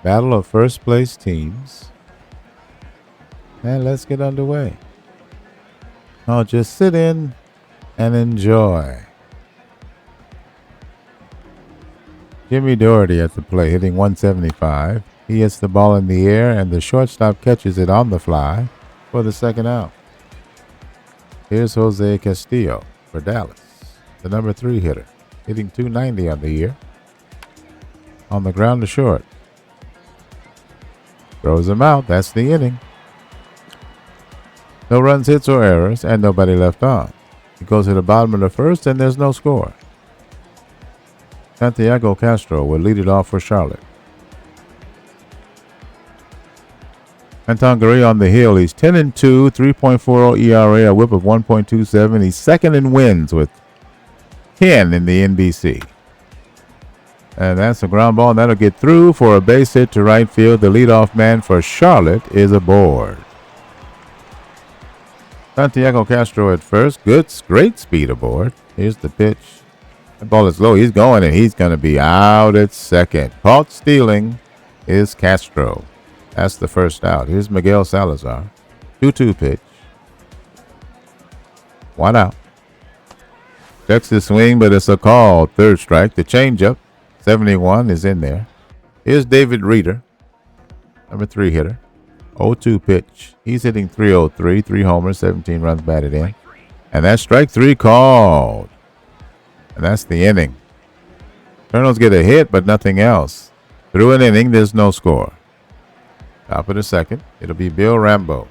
Battle of first place teams. And let's get underway. I'll just sit in and enjoy. Jimmy Doherty at the plate, hitting 175. He hits the ball in the air, and the shortstop catches it on the fly for the second out. Here's Jose Castillo for Dallas, the number 3 hitter, hitting 290 on the year. On the ground to short. Throws him out. That's the inning. No runs, hits, or errors, and nobody left on. He goes to the bottom of the first, and there's no score. Santiago Castro will lead it off for Charlotte. Anton Garay on the hill. He's 10-2, 3.40 ERA, a whip of 1.27. He's second in wins with 10 in the NBC. And that's a ground ball, and that'll get through for a base hit to right field. The leadoff man for Charlotte is aboard. Santiago Castro at first. Great speed aboard. Here's the pitch. That ball is low. He's going, and he's going to be out at second. Caught stealing is Castro. That's the first out. Here's Miguel Salazar. 2-2 pitch. 1 out. Checks the swing, but it's a call. Third strike. The changeup. 71 is in there. Here's David Reeder, number 3 hitter. 0-2 pitch. He's hitting .303, 3 homers, 17 runs batted in. And that's strike 3 called. And that's the inning. Colonels get a hit, but nothing else. Through an inning, there's no score. Top of the second, it'll be Bill Rambo.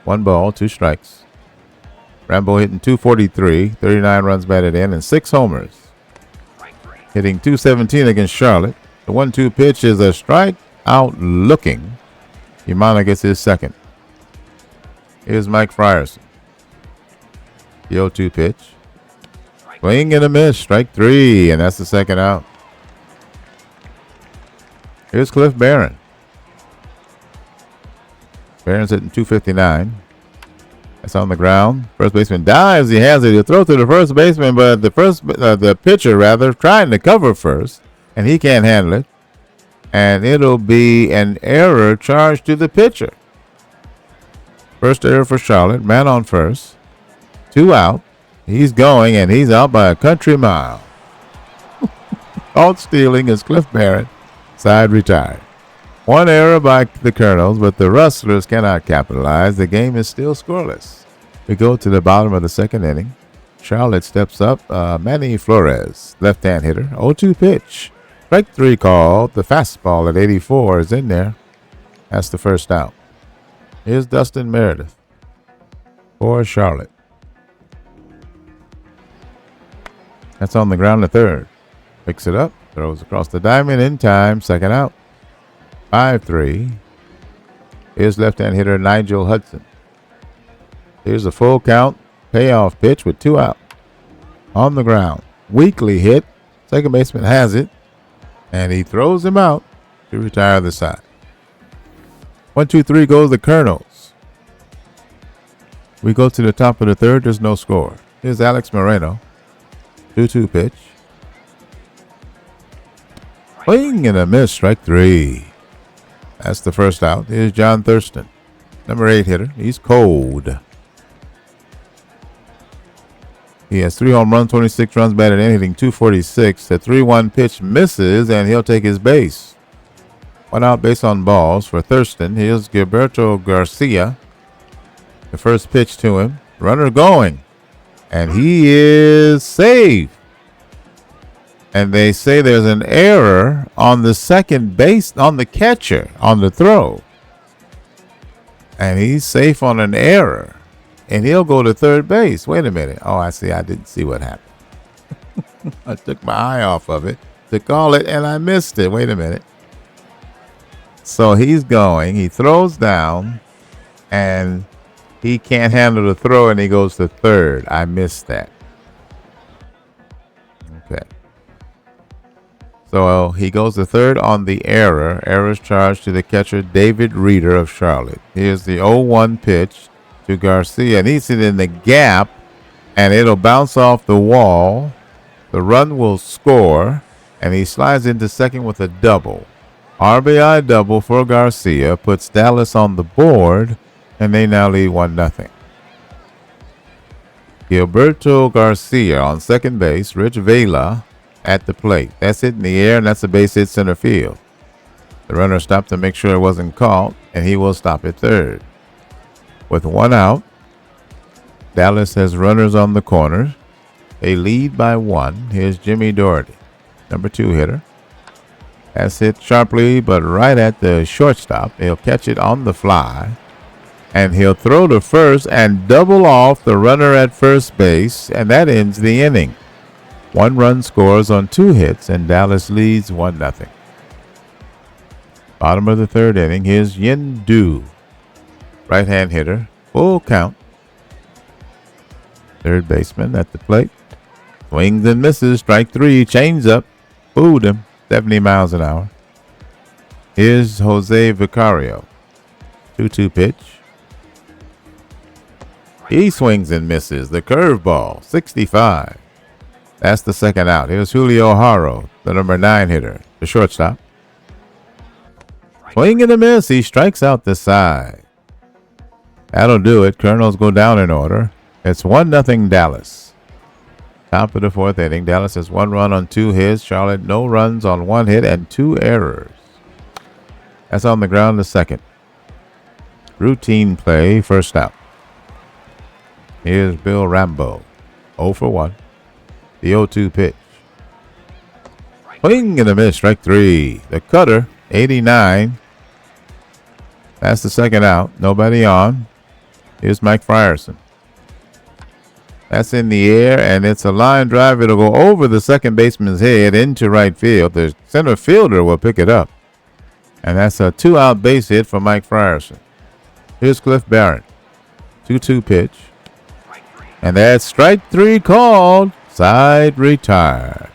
1 ball, 2 strikes. Rambo hitting .243, 39 runs batted in, and 6 homers. Hitting .217 against Charlotte. The 1-2 pitch is a strike out looking. Yamana gets his second. Here's Mike Frierson. The 0-2 pitch. Swing and a miss. Strike 3, and that's the second out. Here's Cliff Barron. Barron's hitting .259. That's on the ground. First baseman dives. He has it. He'll throw to the first baseman, but the pitcher rather trying to cover first, and he can't handle it. And it'll be an error charged to the pitcher. First error for Charlotte. Man on first. 2 out. He's going, and he's out by a country mile. Caught stealing is Cliff Barron. Side retired. 1 error by the Colonels, but the Rustlers cannot capitalize. The game is still scoreless. We go to the bottom of the second inning. Charlotte steps up. Manny Flores, left-hand hitter. 0-2 pitch. Strike 3 called. The fastball at 84 is in there. That's the first out. Here's Dustin Meredith for Charlotte. That's on the ground to third. Picks it up. Throws across the diamond in time. Second out. 5-3. Here's left-hand hitter Nigel Hudson. Here's a full count payoff pitch with 2 out. On the ground. Weakly hit. Second baseman has it. And he throws him out to retire the side. 1-2-3 goes the Colonels. We go to the top of the third. There's no score. Here's Alex Moreno. 2-2 pitch. Swing and a miss. Strike 3. That's the first out. Here's John Thurston, number 8 hitter. He's cold. He has 3 home runs, 26 runs batted in, hitting .246. The 3-1 pitch misses, and he'll take his base. 1 out, base on balls for Thurston. Here's Gilberto Garcia. The first pitch to him. Runner going. And he is safe. And they say there's an error on the second base, on the catcher, on the throw. And he's safe on an error. And he'll go to third base. Wait a minute. Oh, I see. I didn't see what happened. I took my eye off of it to call it, and I missed it. Wait a minute. So he's going. He throws down, and he can't handle the throw, and he goes to third. I missed that. Okay. So he goes to third on the error. Errors charged to the catcher, David Reeder of Charlotte. Here's the 0-1 pitch to Garcia. And he's in the gap, and it'll bounce off the wall. The run will score, and he slides into second with a double. RBI double for Garcia puts Dallas on the board, and they now lead 1-0. Gilberto Garcia on second base. Rich Vela at the plate. That's hit in the air, and that's a base hit center field. The runner stopped to make sure it wasn't caught, and he will stop at third. With 1 out, Dallas has runners on the corners. They lead by 1. Here's Jimmy Doherty, number 2 hitter. That's hit sharply, but right at the shortstop. He'll catch it on the fly, and he'll throw to first and double off the runner at first base, and that ends the inning. 1 run scores on 2 hits, and Dallas leads 1-0. Bottom of the third inning, here's Yin Du, right-hand hitter, full count. Third baseman at the plate. Swings and misses, strike 3, change up. Fooled him. 70 miles an hour. Here's Jose Vicario. 2-2 pitch. He swings and misses. The curveball. 65. That's the second out. Here's Julio Haro, the number 9 hitter, the shortstop. Swing and a miss. He strikes out the side. That'll do it. Colonels go down in order. It's 1-0 Dallas. Top of the 4th inning. Dallas has 1 run on 2 hits. Charlotte no runs on 1 hit and 2 errors. That's on the ground to second. Routine play, first out. Here's Bill Rambo. 0 for 1. The 0-2 pitch. Swing and a miss. Strike 3. The cutter. 89. That's the second out. Nobody on. Here's Mike Frierson. That's in the air, and it's a line drive. It'll go over the second baseman's head into right field. The center fielder will pick it up. And that's a 2-out base hit for Mike Frierson. Here's Cliff Barrett. 2-2 pitch. And that's strike 3 called. Side retired.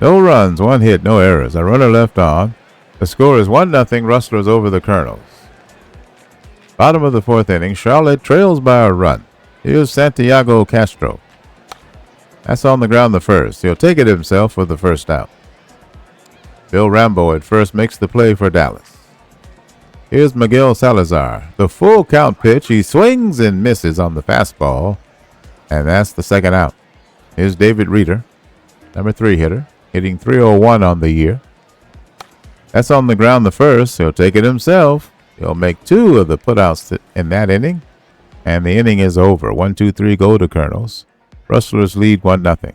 No runs, 1 hit, no errors. A runner left on. The score is 1-0 Rustlers over the Colonels. Bottom of the 4th inning, Charlotte trails by a run. Here's Santiago Castro. That's on the ground the first. He'll take it himself for the first out. Bill Rambo at first makes the play for Dallas. Here's Miguel Salazar. The full count pitch. He swings and misses on the fastball. And that's the second out. Here's David Reeder, number 3 hitter, hitting .301 on the year. That's on the ground the first. He'll take it himself. He'll make 2 of the putouts in that inning. And the inning is over. 1-2-3 go to Colonels. Rustlers lead 1-0.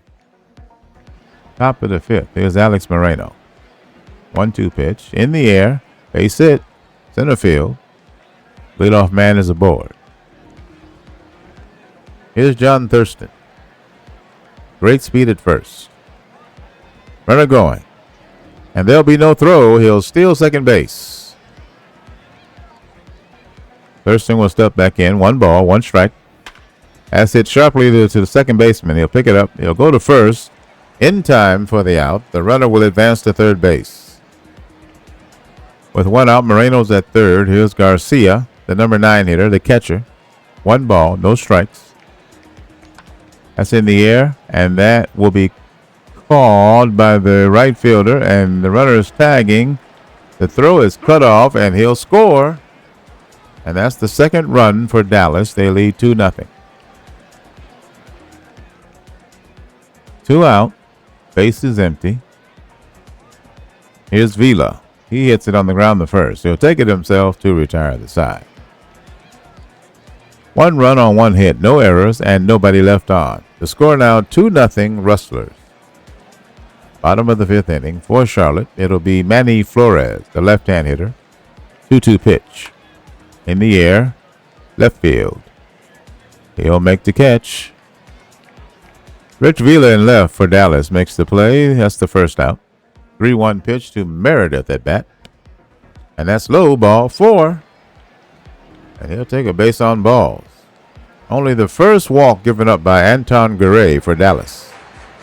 Top of the 5th. Here's Alex Moreno. 1-2 pitch. In the air. Base hit. Center field. Leadoff man is aboard. Here's John Thurston. Great speed at first. Runner going. And there'll be no throw. He'll steal second base. Thurston will step back in. 1 ball, 1 strike. That's hit sharply to the second baseman. He'll pick it up. He'll go to first. In time for the out. The runner will advance to third base. With 1 out, Moreno's at third. Here's Garcia, the number 9 hitter, the catcher. 1 ball, no strikes. That's in the air, and that will be called by the right fielder, and the runner is tagging. The throw is cut off, and he'll score. And that's the second run for Dallas. They lead 2-0. 2 out. Base is empty. Here's Vila. He hits it on the ground the first. He'll take it himself to retire the side. 1 run on 1 hit, no errors, and nobody left on. The score now 2-0 Rustlers. Bottom of the 5th inning for Charlotte. It'll be Manny Flores, the left-hand hitter. 2-2 pitch. In the air, left field. He'll make the catch. Rich Vila in left for Dallas makes the play. That's the first out. 3-1 pitch to Meredith at bat. And that's low, ball 4. And he'll take a base on balls. Only the first walk given up by Anton Garay for Dallas.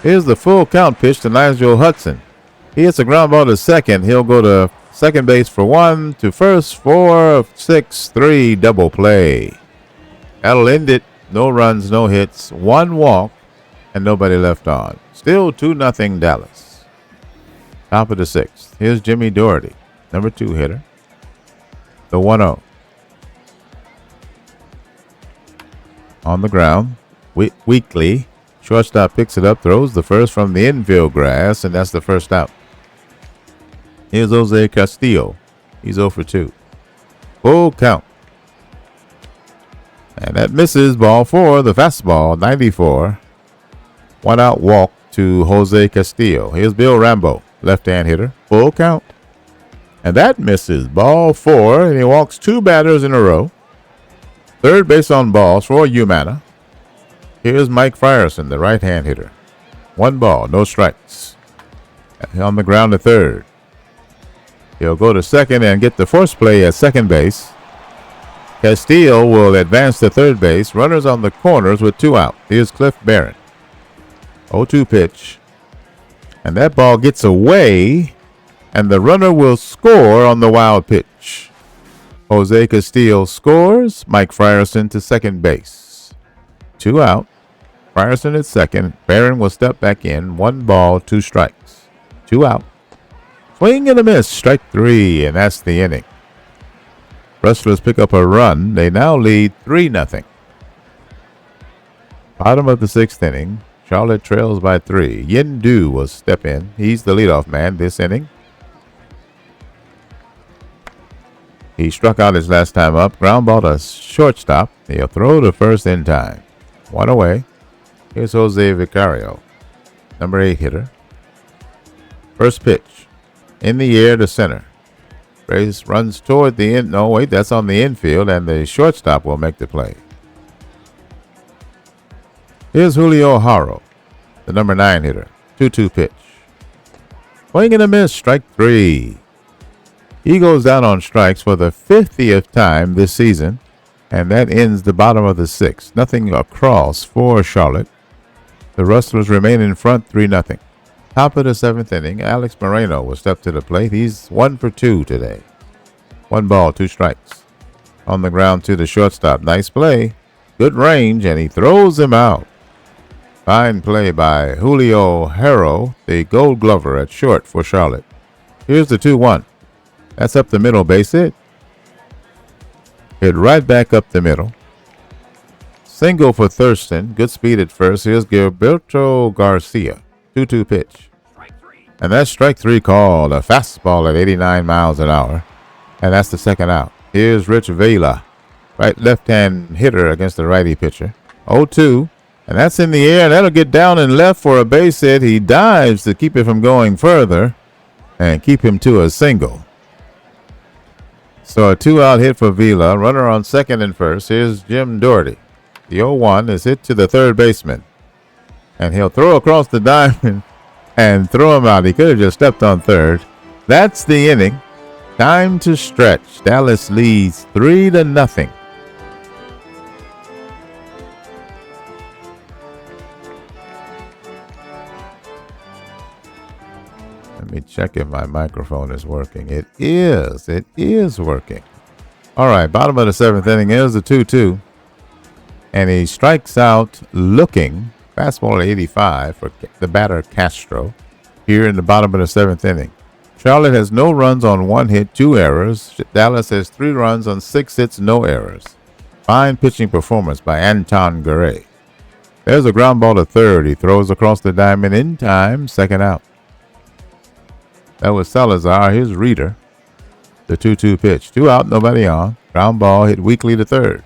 Here's the full count pitch to Nigel Hudson. He hits a ground ball to second. He'll go to second base for 1, to first 4, 6, 3, double play. That'll end it. No runs, no hits, 1 walk, and nobody left on. Still 2-0 Dallas. Top of the 6th. Here's Jimmy Doherty, number 2 hitter. The 1-0. On the ground. Weekly. Shortstop picks it up, throws the first from the infield grass, and that's the first out. Here's Jose Castillo. He's 0 for 2. Full count. And that misses, ball 4, the fastball, 94. 1 out walk to Jose Castillo. Here's Bill Rambo, left-hand hitter. Full count. And that misses, ball 4, and he walks 2 batters in a row. Third base on balls for Humana. Here's Mike Frierson, the right-hand hitter. 1 ball, no strikes. On the ground to third. He'll go to second and get the force play at second base. Castillo will advance to third base. Runners on the corners with 2 out. Here's Cliff Barrett. 0-2 pitch. And that ball gets away, and the runner will score on the wild pitch. Jose Castillo scores. Mike Frierson to second base. 2 out. Frierson at second. Barron will step back in. 1 ball, 2 strikes. 2 out. Swing and a miss. Strike 3, and that's the inning. Rustlers pick up a run. They now lead 3-0. Bottom of the 6th inning. Charlotte trails by 3. Yin Du will step in. He's the leadoff man this inning. He struck out his last time up. Ground ball to shortstop. He'll throw to first in time. 1 away. Here's Jose Vicario, number 8 hitter. First pitch. In the air to center. Race runs toward the end. No, wait, that's on the infield, and the shortstop will make the play. Here's Julio Haro, the number 9 hitter. 2-2 pitch. Swing and a miss. Strike 3. He goes down on strikes for the 50th time this season, and that ends the bottom of the 6th. Nothing across for Charlotte. The Rustlers remain in front 3-0. Top of the 7th inning, Alex Moreno will step to the plate. He's 1 for 2 today. 1 ball, 2 strikes. On the ground to the shortstop. Nice play. Good range, and he throws him out. Fine play by Julio Haro, the Gold Glover at short for Charlotte. Here's the 2-1. That's up the middle, base hit. Hit right back up the middle. Single for Thurston. Good speed at first. Here's Gilberto Garcia. 2-2 pitch. And that's strike 3 called. A fastball at 89 miles an hour. And that's the 2nd out. Here's Rich Vela. Right left-hand hitter against the righty pitcher. 0-2. And that's in the air. And that'll get down and left for a base hit. He dives to keep it from going further and keep him to a single. So a 2-out hit for Vela. Runner on second and first. Here's Jim Doherty. The 0-1 is hit to the third baseman. And he'll throw across the diamond and throw him out. He could have just stepped on third. That's the inning. Time to stretch. Dallas leads 3-0. Let me check if my microphone is working. It is. It is working. All right, bottom of the 7th inning is the 2-2. And he strikes out looking. Fastball at 85 for the batter Castro here in the bottom of the 7th inning. Charlotte has no runs on 1 hit, 2 errors. Dallas has 3 runs on 6 hits, no errors. Fine pitching performance by Anton Garay. There's a ground ball to third. He throws across the diamond in time. 2nd out. That was Salazar, his reader. The 2-2 pitch. 2 out, nobody on. Ground ball hit weakly to third.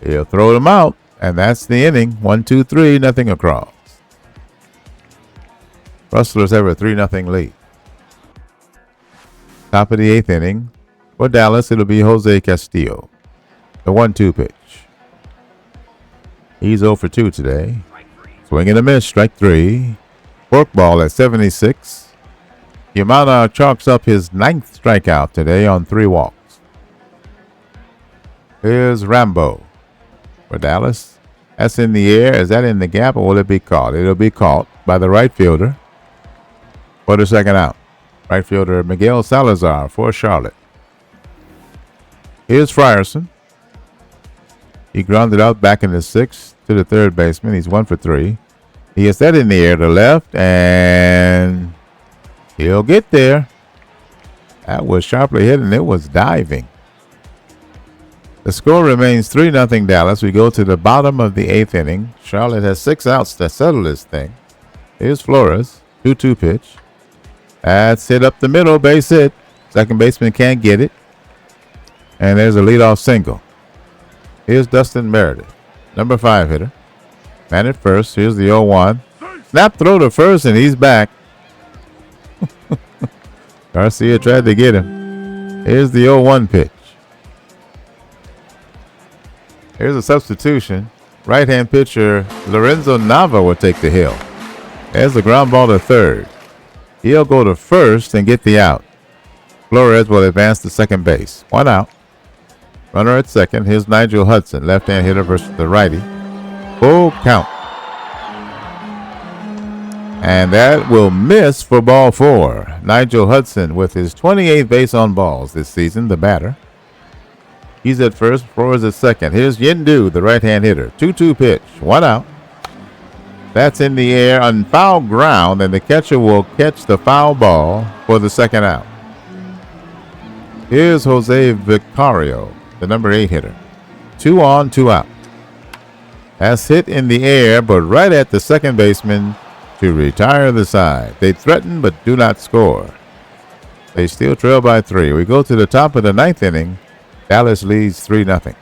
He'll throw them out. And that's the inning. 1-2-3, nothing across. Rustlers have a 3-0 lead. Top of the 8th inning. For Dallas, it'll be Jose Castillo. The 1-2 pitch. He's 0 for 2 today. Swing and a miss, strike 3. Forkball at 76. Yamana chalks up his 9th strikeout today on 3 walks. Here's Rambo. For Dallas. That's in the air. Is that in the gap or will it be caught? It'll be caught by the right fielder for the 2nd out. Right fielder Miguel Salazar for Charlotte. Here's Frierson. He grounded out back in the 6th to the third baseman. He's 1 for 3. He gets that in the air to left and he'll get there. That was sharply hit and it was diving. The score remains 3-0 Dallas. We go to the bottom of the 8th inning. Charlotte has 6 outs to settle this thing. Here's Flores. 2-2 pitch. That's hit up the middle. Base hit. Second baseman can't get it. And there's a leadoff single. Here's Dustin Meredith. Number 5 hitter. Man at first. Here's the 0-1. Snap throw to first and he's back. Garcia tried to get him. Here's the 0-1 pitch. Here's a substitution. Right-hand pitcher Lorenzo Nava will take the hill. There's the ground ball to third. He'll go to first and get the out. Flores will advance to second base. 1 out. Runner at second. Here's Nigel Hudson, left-hand hitter versus the righty. Full count. And that will miss for ball 4. Nigel Hudson with his 28th base on balls this season, the batter. He's at first, Flores at second. Here's Yindu, the right-hand hitter. 2-2 pitch, 1 out. That's in the air on foul ground, and the catcher will catch the foul ball for the second out. Here's Jose Vicario, the number 8 hitter. 2 on, 2 out. That's hit in the air, but right at the second baseman to retire the side. They threaten but do not score. They still trail by 3. We go to the top of the 9th inning. Dallas leads 3-0.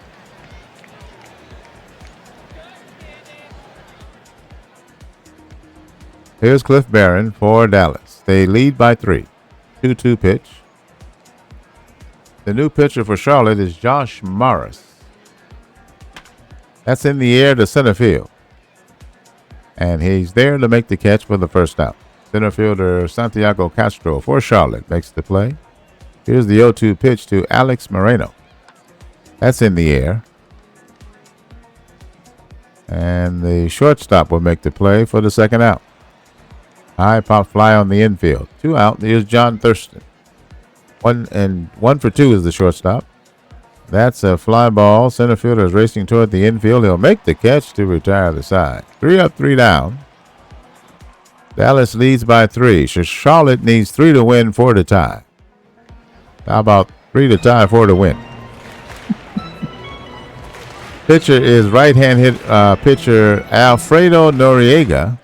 Here's Cliff Barron for Dallas. They lead by 3. 2-2 pitch. The new pitcher for Charlotte is Josh Morris. That's in the air to center field. And he's there to make the catch for the first out. Center fielder Santiago Castro for Charlotte makes the play. Here's the 0-2 pitch to Alex Moreno. That's in the air. And the shortstop will make the play for the second out. High pop fly on the infield. 2 out. Here's John Thurston. 1 for 2 is the shortstop. That's a fly ball. Center fielder is racing toward the infield. He'll make the catch to retire the side. 3 up, 3 down. Dallas leads by 3. Charlotte needs 3 to win, 4 to tie. How about 3 to tie, 4 to win? Pitcher is right-hand hit pitcher Alfredo Noriega.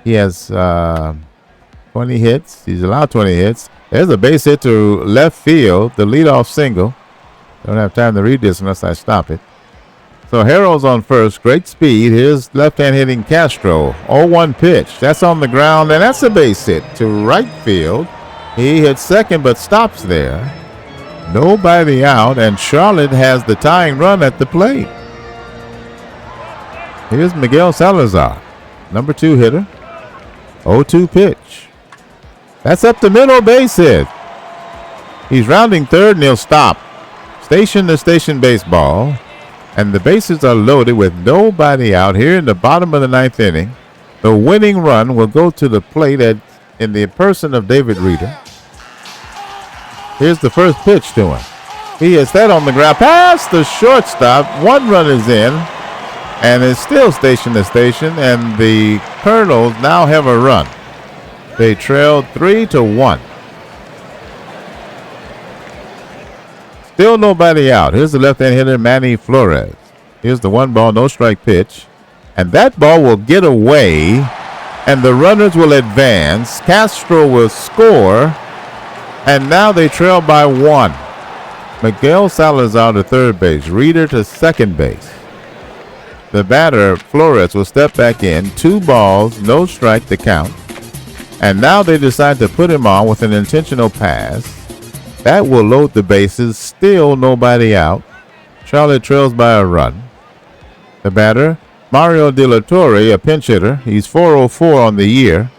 He has 20 hits. He's allowed 20 hits. There's a base hit to left field, the leadoff single. Don't have time to read this unless I stop it. So Harrell's on first. Great speed. Here's left-hand hitting Castro. 0-1 pitch. That's on the ground, and that's a base hit to right field. He hits second but stops there. Nobody out, and Charlotte has the tying run at the plate. Here's Miguel Salazar, number 2 hitter. 0-2 pitch. That's up the middle, base hit. He's rounding third, and he'll stop. Station to station baseball, and the bases are loaded with nobody out here in the bottom of the 9th inning. The winning run will go to the plate in the person of David Reeder. Here's the first pitch to him. He hits that on the ground past the shortstop. 1 run is in, and it's still station to station, and the Colonels now have a run. They trailed 3-1. Still nobody out. Here's the left-hand hitter, Manny Flores. Here's the 1-ball, no-strike pitch. And that ball will get away, and the runners will advance. Castro will score, and now they trail by 1. Miguel Salazar to third base. Reeder to second base. The batter, Flores, will step back in. 2 balls, no strike to count. And now they decide to put him on with an intentional pass. That will load the bases. Still nobody out. Charlotte trails by a run. The batter, Mario De La Torre, a pinch hitter. He's 404 on the year.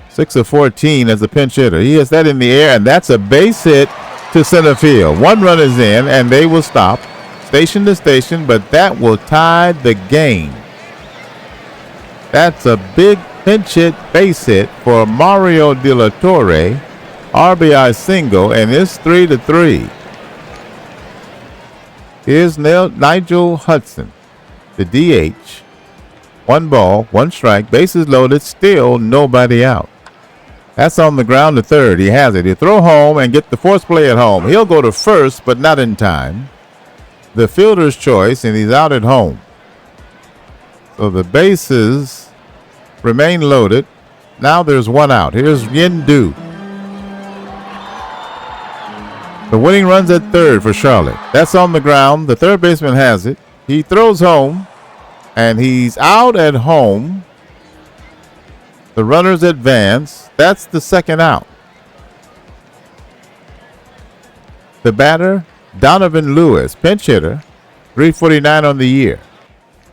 6 of 14 as a pinch hitter. He has that in the air, and that's a base hit to center field. 1 run is in, and they will stop. Station to station, but that will tie the game. That's a big pinch hit, base hit for Mario De La Torre. RBI single, and it's 3-3. Here's Nigel Hudson, the DH. 1 ball, 1 strike, bases loaded, still nobody out. That's on the ground to third. He has it. He'll throw home and get the force play at home. He'll go to first, but not in time. The fielder's choice, and he's out at home. So the bases remain loaded. Now there's 1 out. Here's Yindu. The winning run's at third for Charlotte. That's on the ground. The third baseman has it. He throws home, and he's out at home. The runners advance. That's the second out. The batter, Donovan Lewis, pinch hitter, 349 on the year.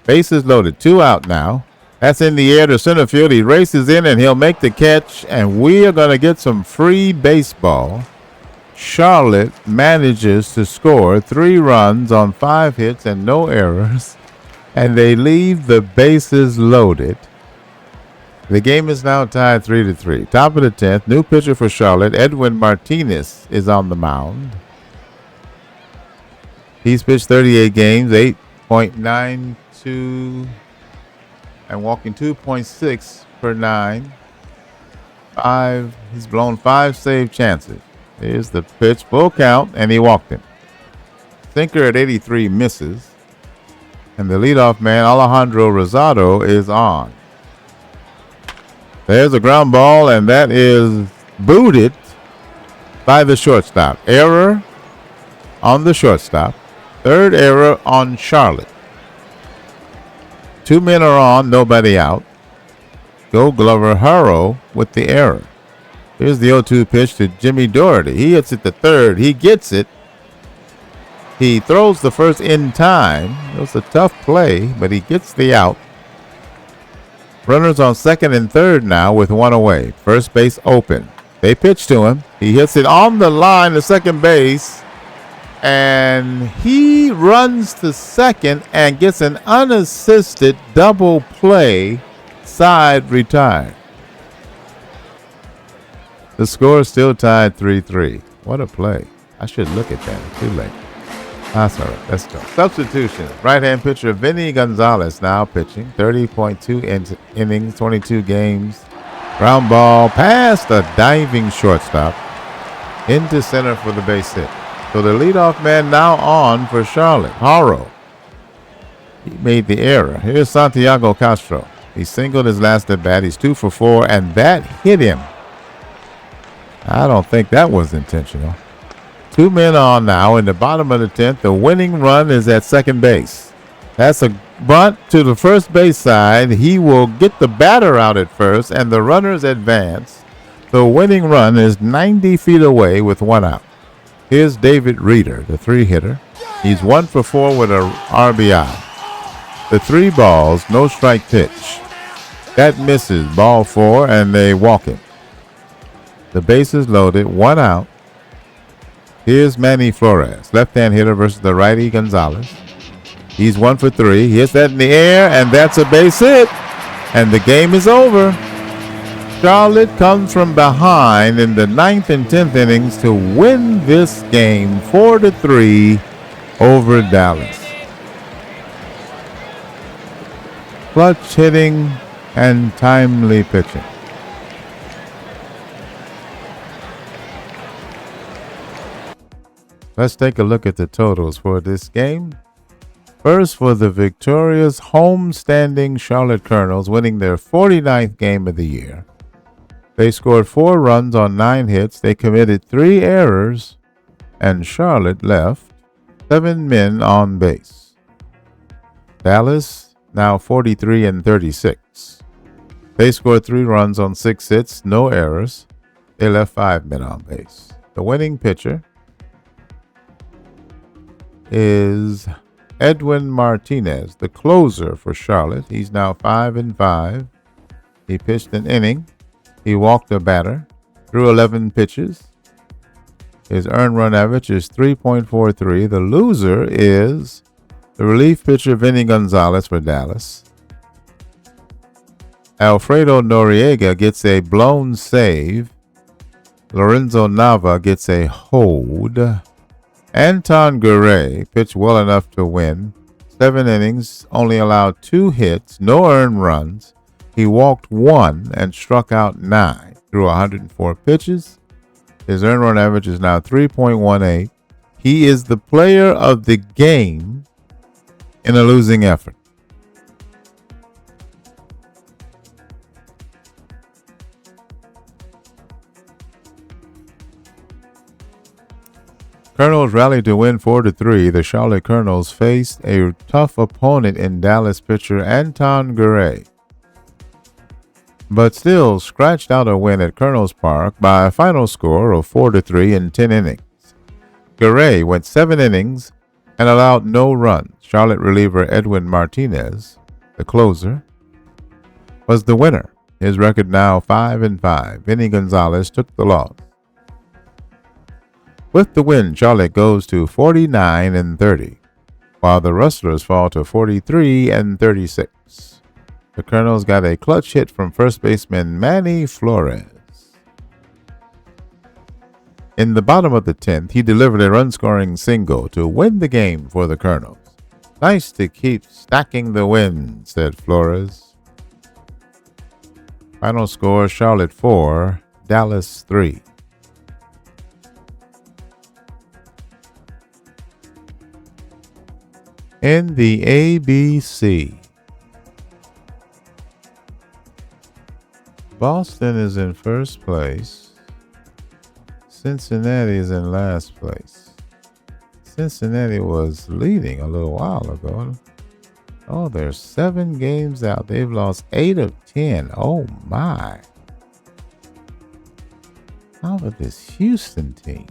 Bases loaded, 2 out now. That's in the air to center field. He races in, and he'll make the catch, and we are going to get some free baseball. Charlotte manages to score 3 runs on 5 hits and no errors, and they leave the bases loaded. The game is now tied 3-3. Top of the 10th. New pitcher for Charlotte. Edwin Martinez is on the mound. He's pitched 38 games, 8.92 and walking 2.6 per 9. He's blown 5 save chances. Here's the pitch, full count, and he walked him. Sinker at 83 misses. And the leadoff man, Alejandro Rosado, is on. There's a ground ball, and that is booted by the shortstop. Error on the shortstop. Third error on Charlotte. 2 men are on, nobody out. Gold Glover Haro with the error. Here's the 0-2 pitch to Jimmy Doherty. He hits it to third. He gets it. He throws the first in time. It was a tough play, but he gets the out. Runners on second and third now with 1 away. First base open. They pitch to him. He hits it on the line to second base. And he runs to second and gets an unassisted double play. Side retired. The score is still tied 3-3. What a play. I should look at that. Too late. That's all right. Let's go. Substitution. Right-hand pitcher Vinny Gonzalez now pitching. 30.2 innings, 22 games. Ground ball past a diving shortstop. Into center for the base hit. So the leadoff man now on for Charlotte. Haro. He made the error. Here's Santiago Castro. He singled his last at bat. He's 2 for 4, and that hit him. I don't think that was intentional. 2 men on now in the bottom of the 10th. The winning run is at second base. That's a bunt to the first base side. He will get the batter out at first, and the runners advance. The winning run is 90 feet away with 1 out. Here's David Reeder, the 3-hitter. He's 1 for 4 with a RBI. The 3 balls, no strike pitch. That misses, ball 4, and they walk him. The bases loaded, 1 out. Here's Manny Flores, left-hand hitter versus the righty Gonzalez. He's 1 for 3. He hits that in the air, and that's a base hit. And the game is over. Charlotte comes from behind in the 9th and 10th innings to win this game 4-3 over Dallas. Clutch hitting and timely pitching. Let's take a look at the totals for this game. First, for the victorious home-standing Charlotte Colonels, winning their 49th game of the year. They scored 4 runs on 9 hits. They committed 3 errors, and Charlotte left 7 men on base. Dallas, now 43-36. They scored 3 runs on 6 hits, no errors. They left 5 men on base. The winning pitcher is Edwin Martinez, the closer for Charlotte. He's now 5-5. He pitched an inning. He walked a batter, threw 11 pitches. His earned run average is 3.43. The loser is the relief pitcher Vinny Gonzalez for Dallas. Alfredo Noriega gets a blown save. Lorenzo Nava gets a hold. Anton Garay pitched well enough to win. 7 innings, only allowed 2 hits, no earned runs. He walked 1 and struck out 9 through 104 pitches. His earned run average is now 3.18. He is the player of the game in a losing effort. Colonels rallied to win 4-3. The Charlotte Colonels faced a tough opponent in Dallas pitcher Anton Garay, but still scratched out a win at Colonels Park by a final score of 4-3 in 10 innings. Garay went 7 innings and allowed no runs. Charlotte reliever Edwin Martinez, the closer, was the winner. His record now 5-5. Vinny Gonzalez took the loss. With the win, Charlotte goes to 49-30, while the Rustlers fall to 43-36. The Colonels got a clutch hit from first baseman Manny Flores. In the bottom of the 10th, he delivered a run-scoring single to win the game for the Colonels. Nice to keep stacking the win, said Flores. Final score, Charlotte 4, Dallas 3. In the ABC, Boston is in first place. Cincinnati is in last place. Cincinnati was leading a little while ago. Oh, they're 7 games out. They've lost 8 of 10. Oh, my. How about this Houston team?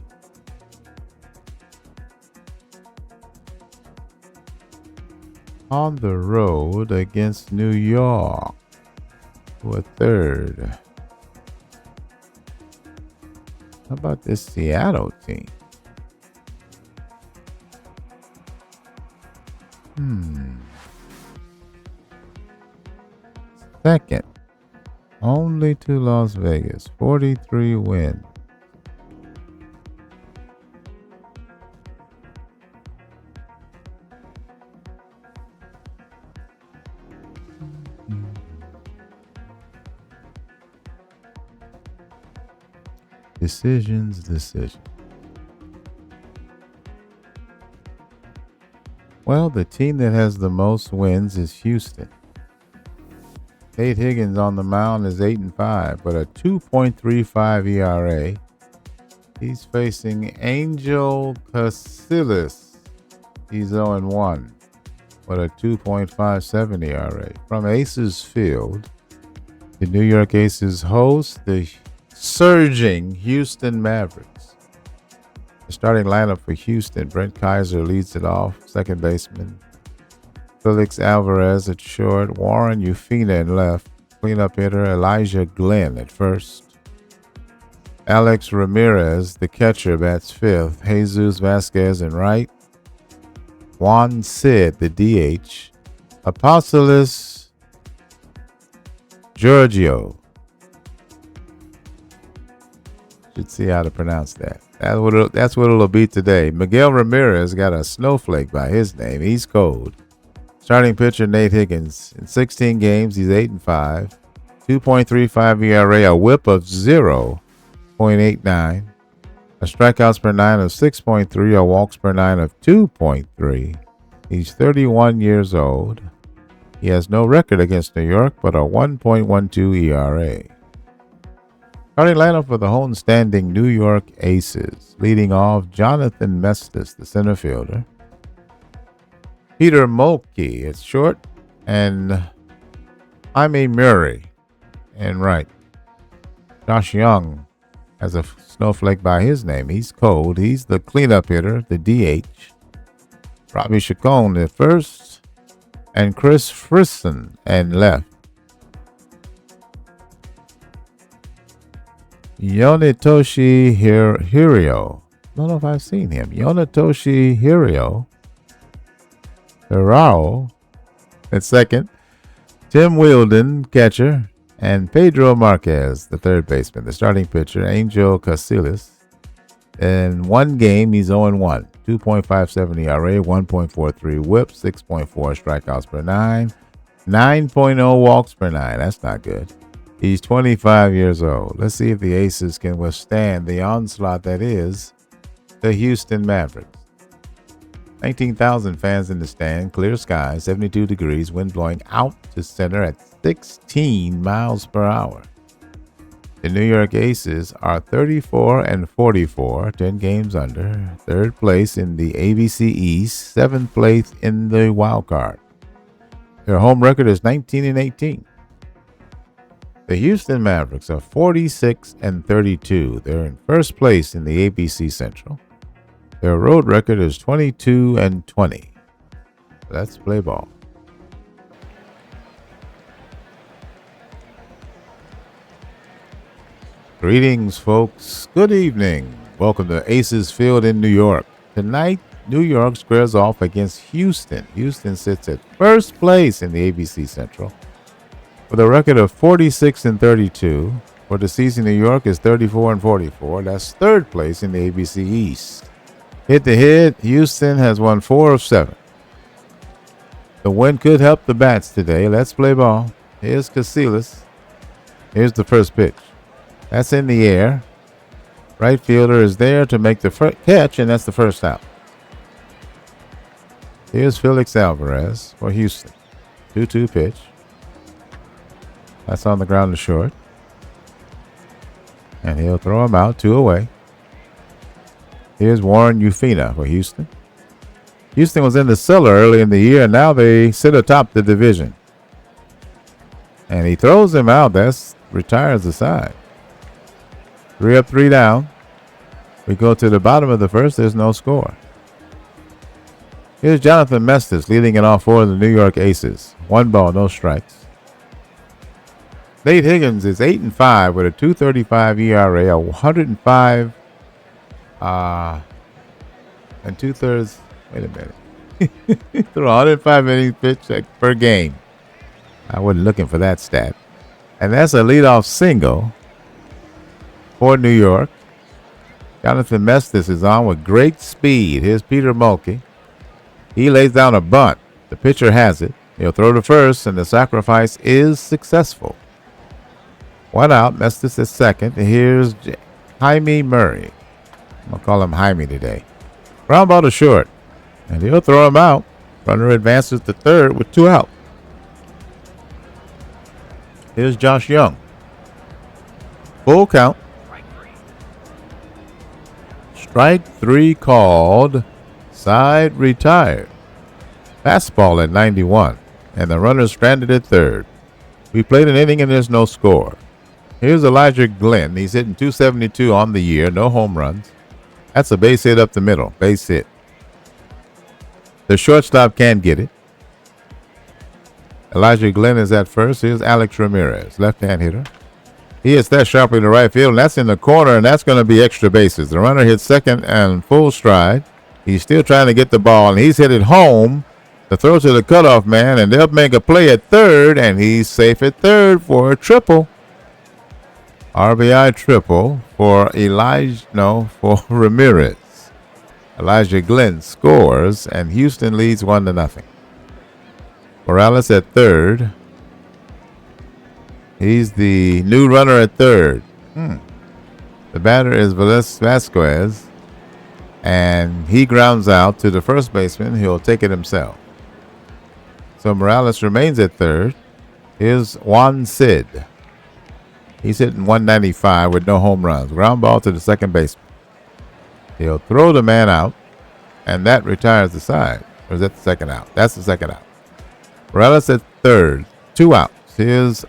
On the road against New York, who are 3rd. How about this Seattle team? Second, only to Las Vegas, 43 wins. Decisions. Well, the team that has the most wins is Houston. Nate Higgins on the mound is 8-5, but a 2.35 ERA. He's facing Angel Casillas. He's 0-1, but a 2.57 ERA. From Aces Field, the New York Aces host the surging Houston Mavericks. The starting lineup for Houston: Brent Kaiser leads it off, second baseman. Felix Alvarez at short, Warren Ufina in left, cleanup hitter Elijah Glenn at first. Alex Ramirez, the catcher, bats fifth. Jesus Vasquez in right. Juan Sid, the DH. Apostolos Giorgio. Should see how to pronounce that. That's what it'll be today. Miguel Ramirez got a snowflake by his name. He's cold. Starting pitcher Nate Higgins. In 16 games, he's 8-5. 2.35 ERA, a whip of 0.89. A strikeouts per 9 of 6.3, a walks per 9 of 2.3. He's 31 years old. He has no record against New York, but a 1.12 ERA. Starting lineup for the homestanding New York Aces. Leading off, Jonathan Mestis, the center fielder. Peter Mulkey at short, and Jaime Murray in right. Josh Young has a snowflake by his name. He's cold. He's the cleanup hitter, the DH. Robbie Chacon at first, and Chris Frisson and left. Yonitoshi Hirio. Don't know if I've seen him. Yonitoshi Hirio. Hirao at second. Tim Wheeldon, catcher. And Pedro Marquez, the third baseman. The starting pitcher, Angel Casillas. In one game, he's 0-1. 2.57 ERA, 1.43 whip, 6.4 strikeouts per 9. 9.0 walks per 9. That's not good. He's 25 years old. Let's see if the Aces can withstand the onslaught that is the Houston Mavericks. 19,000 fans in the stand, clear skies, 72 degrees, wind blowing out to center at 16 miles per hour. The New York Aces are 34-44, 10 games under, third place in the ABC East, seventh place in the wild card. Their home record is 19-18. The Houston Mavericks are 46-32. They're in first place in the ABC Central. Their road record is 22-20. Let's play ball. Greetings, folks. Good evening. Welcome to Aces Field in New York. Tonight, New York squares off against Houston. Houston sits at first place in the ABC Central. With a record of 46-32. For the season, New York is 34-44. That's third place in the ABC East. Hit to hit, Houston has won 4 of 7. The wind could help the bats today. Let's play ball. Here's Casillas. Here's the first pitch. That's in the air. Right fielder is there to make the catch, and that's the first out. Here's Felix Alvarez for Houston. 2-2 pitch. That's on the ground to short. And he'll throw him out, 2 away. Here's Warren Ufina for Houston. Houston was in the cellar early in the year, and now they sit atop the division. And he throws him out. That retires the side. 3 up, 3 down. We go to the bottom of the first. There's no score. Here's Jonathan Mestis leading it off for the New York Aces. 1 ball, no strikes. Nate Higgins is 8-5 with a 2.35 ERA, a 105 and 2/3. Wait a minute. Threw 105 innings pitch per game. I wasn't looking for that stat. And that's a leadoff single for New York. Jonathan Mestis is on with great speed. Here's Peter Mulkey. He lays down a bunt. The pitcher has it. He'll throw to first, and the sacrifice is successful. 1 out. Mestis at second. And here's Jaime Murray. I'm going to call him Jaime today. Ground ball to short. And he'll throw him out. Runner advances to third with 2 out. Here's Josh Young. Full count. Strike 3 called. Side retired. Fastball at 91. And the runner stranded at third. We played an inning and there's no score. Here's Elijah Glenn. He's hitting .272 on the year. No home runs. That's a base hit up the middle. Base hit. The shortstop can't get it. Elijah Glenn is at first. Here's Alex Ramirez, left-hand hitter. He hits that sharply to right field, and that's in the corner, and that's going to be extra bases. The runner hits second and full stride. He's still trying to get the ball, and he's hit it home. The throw to the cutoff man, and they'll make a play at third, and he's safe at third for a triple. RBI triple for Ramirez. Elijah Glenn scores, and Houston leads 1-0. Morales at third. He's the new runner at third. The batter is Vasquez, and he grounds out to the first baseman. He'll take it himself. So Morales remains at third. Here's Juan Sid. He's hitting 195 with no home runs. Ground ball to the second baseman. He'll throw the man out, and that retires the side. Or is that the second out? That's the second out. Morales at third. 2 outs. Here's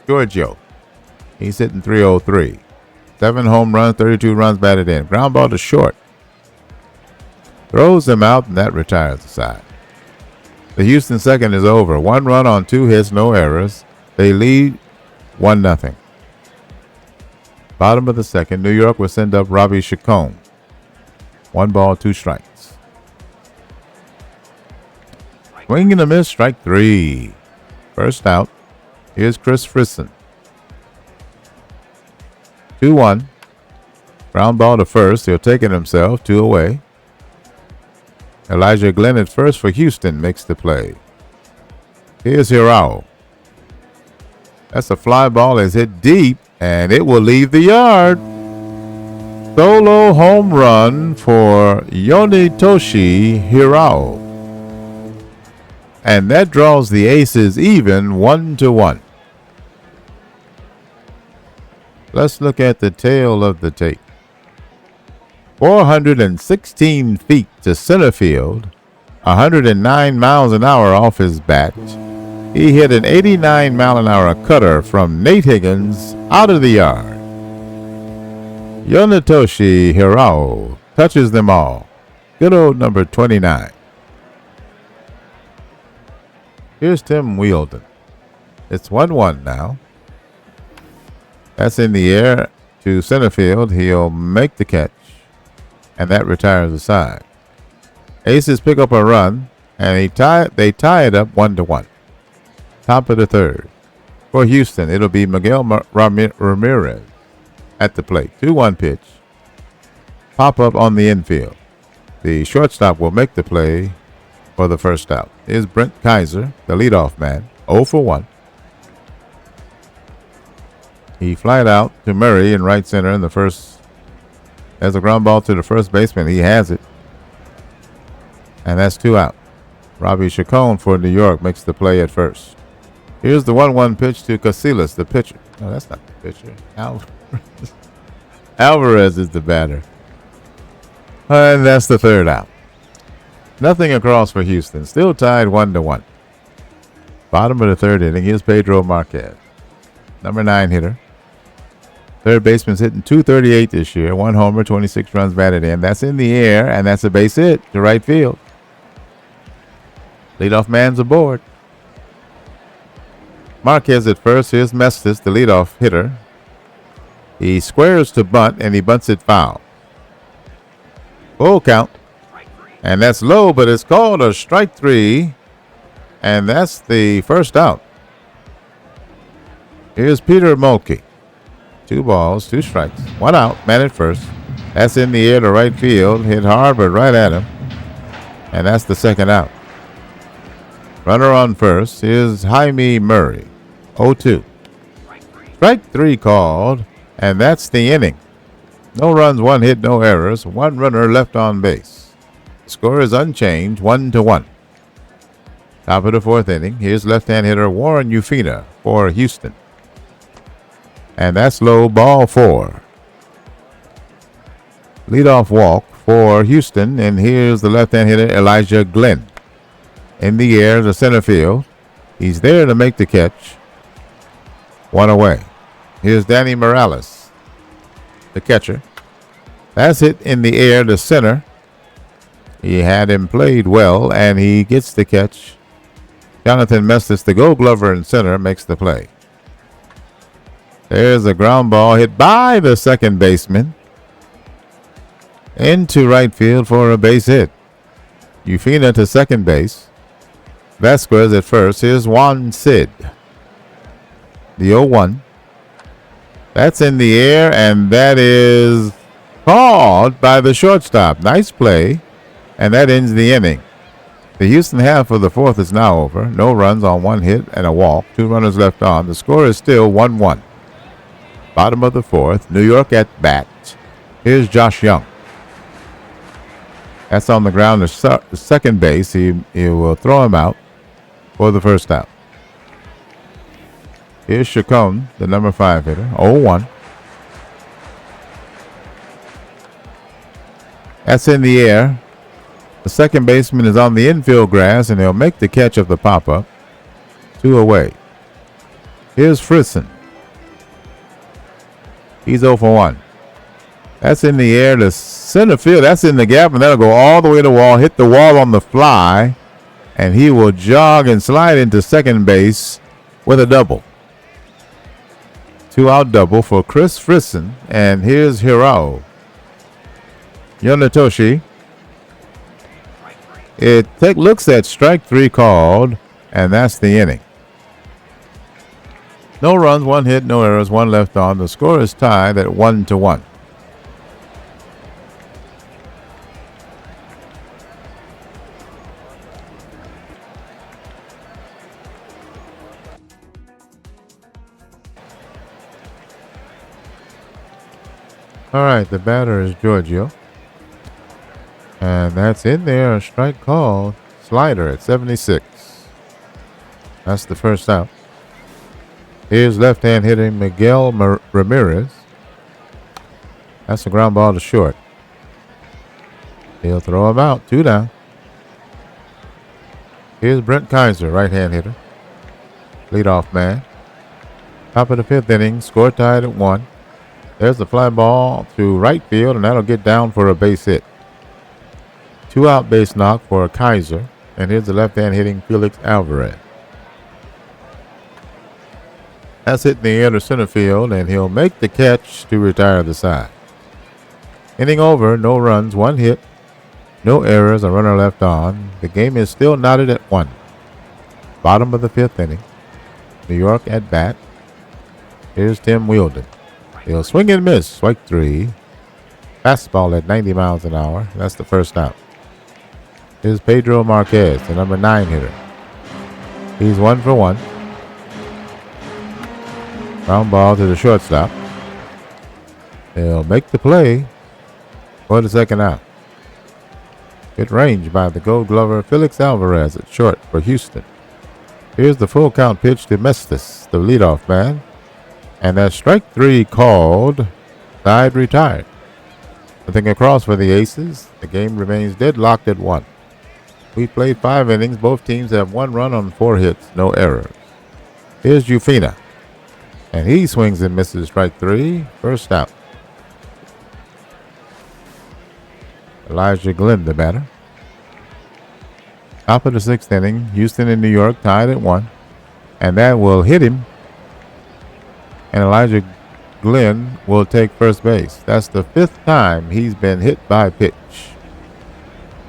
Giorgio. He's hitting .303. 7 home runs, 32 runs batted in. Ground ball to short. Throws him out, and that retires the side. The Houston second is over. 1 run on 2 hits, no errors. They lead 1-0. Bottom of the second, New York will send up Robbie Chacon. 1 ball, 2 strikes. Swing and a miss, strike 3. First out. Here's Chris Frisson. 2-1. Ground ball to first. He'll take it himself. 2 away. Elijah Glenn at first for Houston makes the play. Here's Hirao. That's a fly ball. Is hit deep, and it will leave the yard. Solo home run for Yonitoshi Hirao. And that draws the Aces even 1-1. Let's look at the tail of the tape. 416 feet to center field, 109 miles an hour off his bat. He hit an 89 mile an hour cutter from Nate Higgins out of the yard. Yonitoshi Hirao touches them all. Good old number 29. Here's Tim Wheeldon. It's 1-1 now. That's in the air to center field. He'll make the catch, and that retires the side. Aces pick up a run, and they tie it up 1-1. Top of the third. For Houston, it'll be Miguel Ramirez at the plate. 2-1 pitch. Pop up on the infield. The shortstop will make the play for the first out. Here's Brent Kaiser, the leadoff man. 0 for 1. He flied out to Murray in right center in the first. As a ground ball to the first baseman. He has it. And that's 2 out. Robbie Chacon for New York makes the play at first. Here's the 1-1 pitch to Casillas, the pitcher. No, that's not the pitcher. Alvarez is the batter. And that's the 3rd out. Nothing across for Houston. Still tied 1-1. Bottom of the 3rd inning. Here's Pedro Marquez. Number 9 hitter. 3rd baseman's hitting .238 this year. 1 homer, 26 runs batted in. That's in the air, and that's a base hit to right field. Leadoff man's aboard. Marquez at first. Here's Mestis, the leadoff hitter. He squares to bunt, and he bunts it foul. Full count. And that's low, but it's called a strike 3. And that's the first out. Here's Peter Mulkey. 2 balls, 2 strikes. 1 out, man at first. That's in the air to right field. Hit hard, but right at him. And that's the 2nd out. Runner on first. Here's Jaime Murray. 0-2. Strike 3 called. And that's the inning. No runs, 1 hit, no errors. 1 runner left on base. The score is unchanged, 1-1. Top of the 4th inning. Here's left-hand hitter Warren Ufina for Houston. And that's low, ball 4. Leadoff walk for Houston. And here's the left-hand hitter Elijah Glenn. In the air to center field. He's there to make the catch. 1 away. Here's Danny Morales, the catcher. That's hit in the air to center. He had him played well, and he gets the catch. Jonathan Mestis, the Gold Glover in center, makes the play. There's a ground ball hit by the 2nd baseman into right field for a base hit. Ufina to 2nd base. Vasquez at first. Here's Juan Cid. The 0-1. That's in the air, and that is called by the shortstop. Nice play, and that ends the inning. The Houston half of the 4th is now over. No runs on 1 hit and a walk. 2 runners left on. The score is still 1-1. Bottom of the 4th. New York at bat. Here's Josh Young. That's on the ground to 2nd base. He will throw him out for the first out. Here's Chacon, the number 5 hitter. 0-1. That's in the air. The 2nd baseman is on the infield grass, and he'll make the catch of the pop-up. 2 away. Here's Frisson. He's 0 for 1. That's in the air to center field. That's in the gap, and that'll go all the way to the wall, hit the wall on the fly, and he will jog and slide into 2nd base with a double. 2-out double for Chris Frisson, and here's Hirao Yonatoshi. It looks at strike 3 called, and that's the inning. No runs, 1 hit, no errors, 1 left on. The score is tied at 1-1. All right, the batter is Giorgio. And that's in there, a strike called. Slider at 76. That's the first out. Here's left-hand hitting Miguel Ramirez. That's a ground ball to short. He'll throw him out. 2 down. Here's Brent Kaiser, right-hand hitter. Leadoff man. Top of the 5th inning. Score tied at 1. There's the fly ball to right field, and that'll get down for a base hit. 2-out base knock for Kaiser. And here's the left-hand hitting Felix Alvarez. That's hit in the air to center field, and he'll make the catch to retire the side. Inning over, no runs, 1 hit, no errors, a runner left on. The game is still knotted at 1. Bottom of the 5th inning. New York at bat. Here's Tim Wheeldon. He'll swing and miss. Strike 3. Fastball at 90 miles an hour. That's the first out. Here's Pedro Marquez, the number 9 hitter. He's 1 for 1. Ground ball to the shortstop. He'll make the play for the second out. Good range by the Gold Glover Felix Alvarez at short for Houston. Here's the full count pitch to Mestis, the leadoff man. And that's strike 3 called. Side retired. Nothing across for the Aces. The game remains deadlocked at 1. We played 5 innings. Both teams have 1 run on 4 hits, no errors. Here's Ufina. And he swings and misses strike 3. First out. Elijah Glenn, the batter. Top of the 6th inning. Houston and New York tied at 1. And that will hit him. And Elijah Glenn will take first base. That's the 5th time he's been hit by a pitch.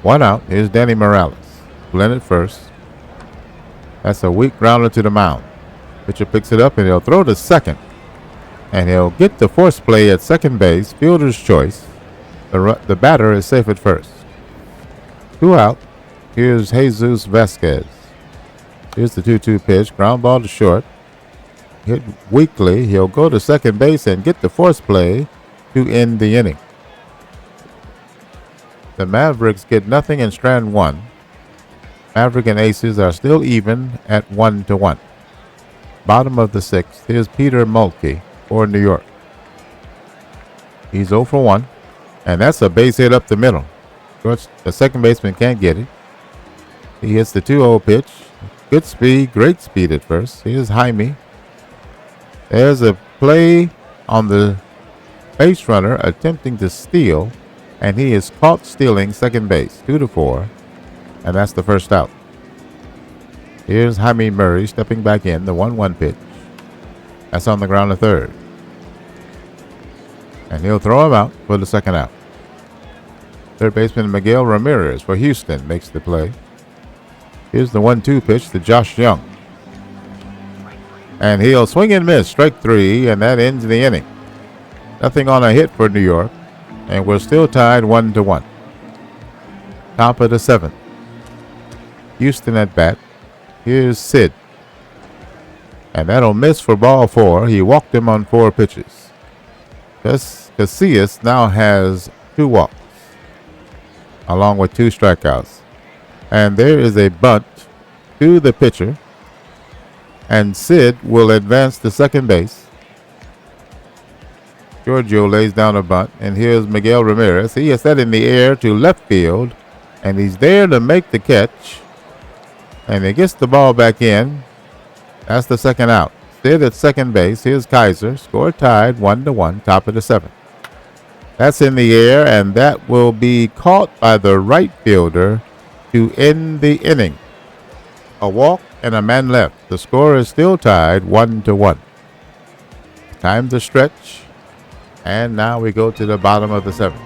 1 out. Here's Danny Morales. Glenn at first. That's a weak grounder to the mound. Pitcher picks it up and he'll throw to second. And he'll get the force play at second base. Fielder's choice. The batter is safe at first. 2 out. Here's Jesus Vasquez. Here's the 2-2 pitch. Ground ball to short. Hit weakly. He'll go to second base and get the force play to end the inning. The Mavericks get nothing in strand 1. Maverick and Aces are still even at 1-1. Bottom of the 6th. Here's Peter Mulkey for New York. He's 0 for 1. And that's a base hit up the middle. The second baseman can't get it. He hits the 2-0 pitch. Good speed, great speed at first. Here's Jaime. There's a play on the base runner attempting to steal, and he is caught stealing second base. 2-4, and that's the first out. Here's Jaime Murray stepping back in, the 1-1 pitch. That's on the ground to third. And he'll throw him out for the second out. Third baseman Miguel Ramirez for Houston makes the play. Here's the 1-2 pitch to Josh Young. And he'll swing and miss, strike 3, and that ends the inning. Nothing on a hit for New York, and we're still tied 1-1. Top of the 7th. Houston at bat. Here's Sid. And that'll miss for ball 4. He walked him on 4 pitches. Casillas now has 2 walks, along with 2 strikeouts. And there is a bunt to the pitcher. And Sid will advance to second base. Giorgio lays down a bunt. And here's Miguel Ramirez. He is set in the air to left field. And he's there to make the catch. And he gets the ball back in. That's the second out. Sid at second base. Here's Kaiser. Score tied 1-1. Top of the 7th. That's in the air. And that will be caught by the right fielder to end the inning. A walk and a man left. The score is still tied 1-1. Time to stretch. And now we go to the bottom of the 7th.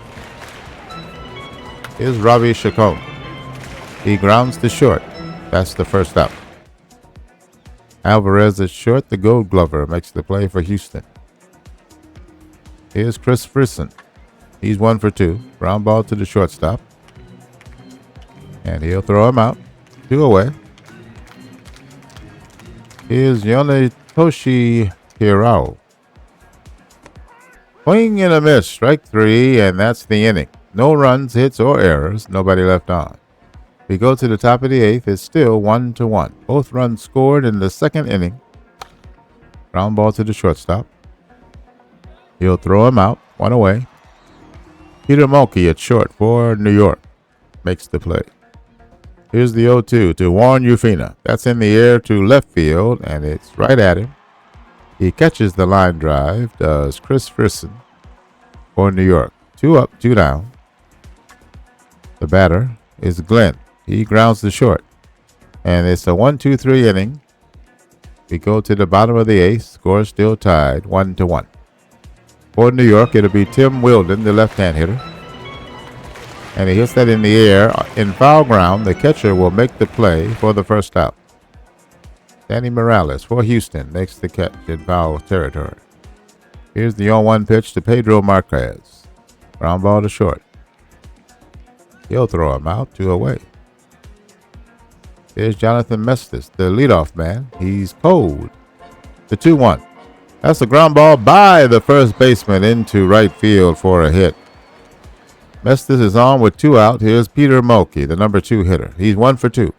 Here's Ravi Chacon. He grounds to short. That's the first out. Alvarez is short. The Gold Glover makes the play for Houston. Here's Chris Frisson. He's 1 for 2. Ground ball to the shortstop. And he'll throw him out. 2 away. Here's Yonetoshi Hirao. Swing and a miss. Strike 3, and that's the inning. No runs, hits, or errors. Nobody left on. We go to the top of the 8th. It's still 1-1. Both runs scored in the second inning. Ground ball to the shortstop. He'll throw him out. 1 away. Peter Mulkey at short for New York makes the play. Here's the 0-2 to Warren Ufina. That's in the air to left field, and it's right at him. He catches the line drive, does Chris Frisson for New York. 2 up, 2 down. The batter is Glenn. He grounds to short. And it's a 1-2-3 inning. We go to the bottom of the 8th. Score still tied 1-1. For New York, it'll be Tim Wheeldon, the left-hand hitter. And he hits that in the air in foul ground. The catcher will make the play for the first out. Danny Morales for Houston makes the catch in foul territory. Here's the 0-1 pitch to Pedro Marquez. Ground ball to short. He'll throw him out, 2 away. Here's Jonathan Mestis, the leadoff man. He's cold. The 2-1. That's a ground ball by the first baseman into right field for a hit. Mestis is on with 2 out. Here's Peter Mulkey, the number 2 hitter. He's 1 for 2.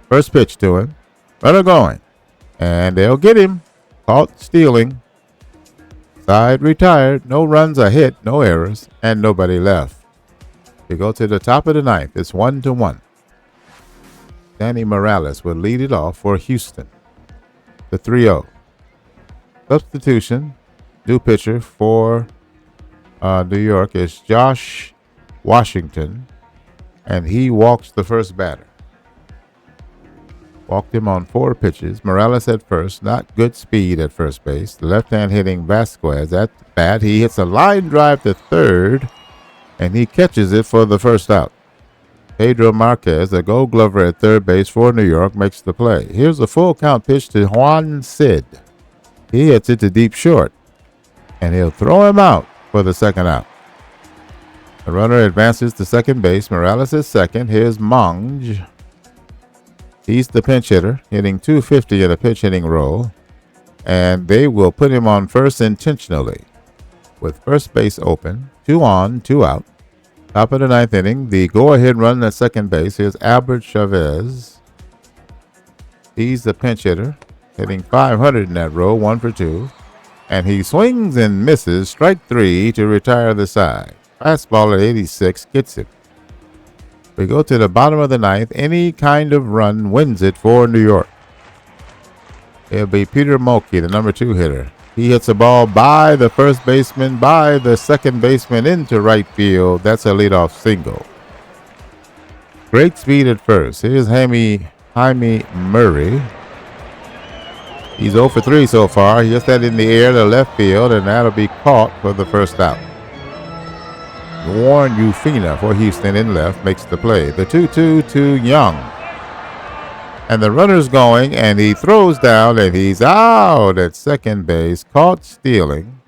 First pitch to him. Runner going. And they'll get him. Caught stealing. Side retired. No runs, a hit, no errors, and nobody left. We go to the top of the 9th. It's 1-1. Danny Morales will lead it off for Houston. The 3-0. Substitution. New pitcher for New York is Josh Washington, and he walks the first batter. Walked him on 4 pitches. Morales at first, not good speed at first base. The left-hand hitting Vasquez at bat. He hits a line drive to third, and he catches it for the first out. Pedro Marquez, the Gold Glover at third base for New York, makes the play. Here's a full count pitch to Juan Cid. He hits it to deep short, and he'll throw him out for the second out. The runner advances to second base. Morales is second. Here's Monge. He's the pinch hitter, hitting .250 in a pitch hitting role, and they will put him on first intentionally. With first base open, 2 on, 2 out. Top of the 9th inning, the go-ahead run at second base. Here's Albert Chavez. He's the pinch hitter, hitting .500 in that role, 1 for 2. And he swings and misses, strike 3 to retire the side. Fastball at 86 gets him. We go to the bottom of the 9th. Any kind of run wins it for New York. It'll be Peter Mulkey, the number 2 hitter. He hits a ball by the first baseman, by the second baseman into right field. That's a leadoff single. Great speed at first. Here's Jaime Murray. He's 0 for 3 so far. He hits that in the air to left field, and that'll be caught for the first out. Warren Ufina for Houston in left makes the play. The 2-2 to Young. And the runner's going, and he throws down, and he's out at second base, caught stealing.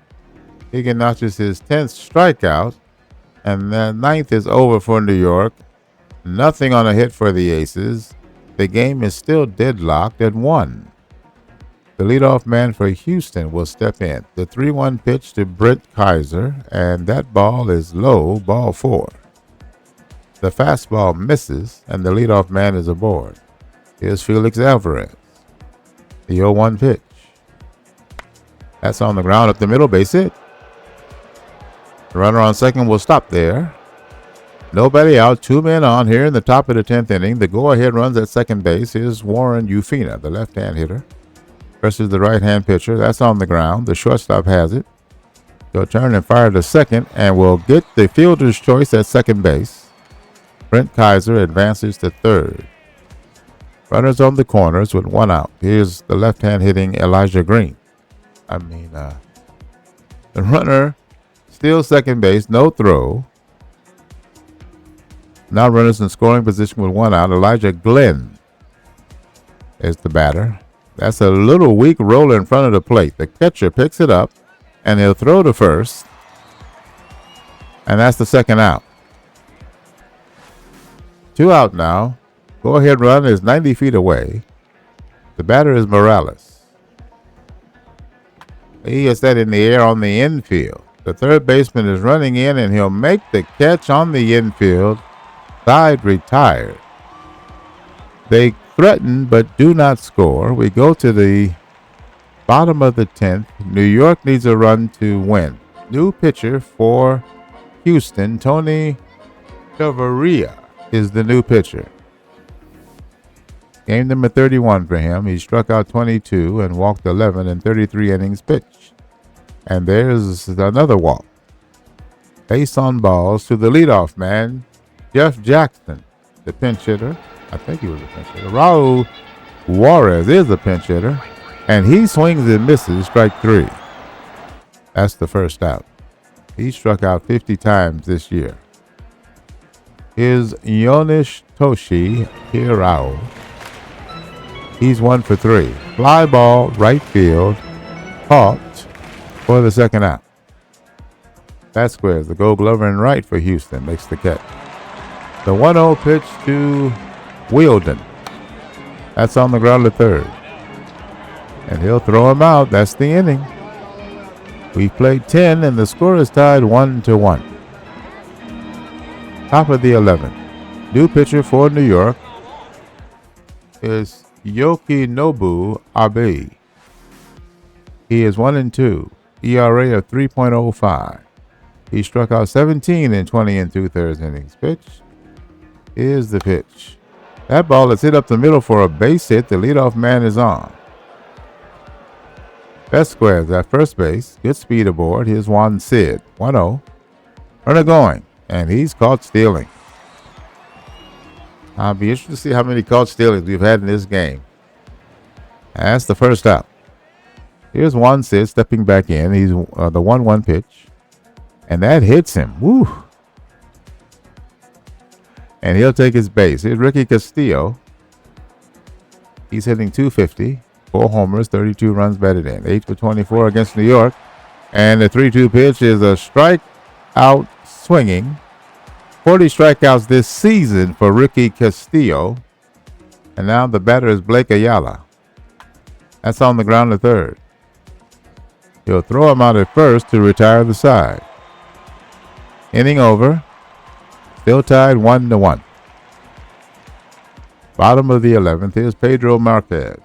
He notches his 10th strikeout, and the 9th is over for New York. Nothing on a hit for the Aces. The game is still deadlocked at 1. The leadoff man for Houston will step in. The 3-1 pitch to Brent Kaiser, and that ball is low, ball 4. The fastball misses, and the leadoff man is aboard. Here's Felix Alvarez. The 0-1 pitch. That's on the ground up the middle, base hit. The runner on second will stop there. Nobody out, 2 men on here in the top of the 10th inning. The go-ahead runs at second base. Here's Warren Ufina, the left-hand hitter, versus the right-hand pitcher. That's on the ground. The shortstop has it. He'll turn and fire to second, and will get the fielder's choice at second base. Brent Kaiser advances to third. Runners on the corners with 1 out. Here's the left-hand hitting Elijah Green. The runner still second base, no throw. Now runners in scoring position with 1 out. Elijah Glenn is the batter. That's a little weak roll in front of the plate. The catcher picks it up, and he'll throw to first. And that's the second out. 2 out now. Go-ahead run is 90 feet away. The batter is Morales. He gets that in the air on the infield. The third baseman is running in, and he'll make the catch on the infield. Side retired. They threaten but do not score. We go to the bottom of the 10th. New York needs a run to win. New pitcher for Houston, Tony Chavarria, is the new pitcher. Game number 31 for him. He struck out 22 and walked 11 in 33 innings pitched. And there's another walk. Base on balls to the leadoff man, Jeff Jackson, the pinch hitter. I think he was a pinch hitter. Raul Juarez is a pinch hitter, and he swings and misses, strike 3. That's the first out. He struck out 50 times this year. Here's Yonish Toshi Hirao. He's 1 for 3. Fly ball, right field, caught for the second out. That squares the Gold Glover in right for Houston, makes the catch. The 1-0 pitch to Wielden. That's on the ground to third. And he'll throw him out. That's the inning. We played 10 and the score is tied 1-1. Top of the 11th. New pitcher for New York is Yokinobu Abe. He is 1-2. ERA of 3.05. He struck out 17 in 20 2/3 innings. Pitch is the pitch. That ball is hit up the middle for a base hit. The leadoff man is on. Best squares at first base. Good speed aboard. Here's Juan Sid. 1-0. Runner going. And he's caught stealing. I'll be interested to see how many caught stealings we've had in this game. That's the first out. Here's Juan Sid stepping back in. He's the 1-1 pitch. And that hits him. Woo. And he'll take his base. Here's Ricky Castillo. He's hitting .250. 4 homers, 32 runs batted in. 8 for 24 against New York. And the 3-2 pitch is a strikeout swinging. 40 strikeouts this season for Ricky Castillo. And now the batter is Blake Ayala. That's on the ground to third. He'll throw him out at first to retire the side. Inning over. Still tied 1-1. Bottom of the 11th. Here's Pedro Marquez.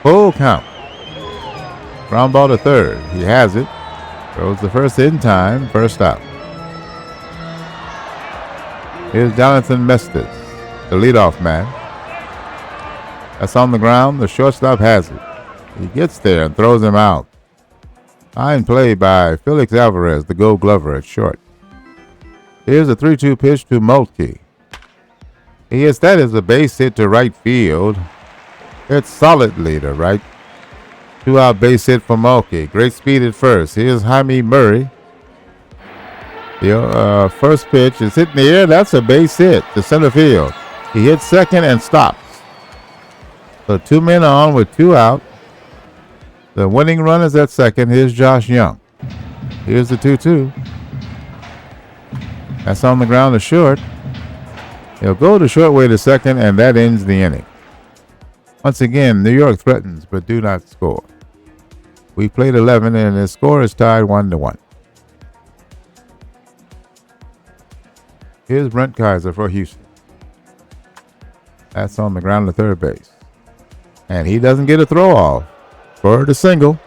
Full count. Ground ball to third. He has it. Throws the first in time. First out. Here's Jonathan Mestis, the leadoff man. That's on the ground. The shortstop has it. He gets there and throws him out. Fine play by Felix Alvarez, the Gold Glover at short. Here's a 3-2 pitch to Mulkey. Yes, that is a base hit to right field. It's solidly to right. 2-out base hit for Mulkey. Great speed at first. Here's Jaime Murray. The first pitch is hit in the air. That's a base hit to center field. He hits second and stops. So 2 men on with 2 out. The winning run is at second. Here's Josh Young. Here's the 2-2. That's on the ground to short. He'll go to short way to second, and that ends the inning. Once again, New York threatens but do not score. We played 11, and the score is tied 1-1. Here's Brent Kaiser for Houston. That's on the ground to third base. And he doesn't get a throw off. For the single.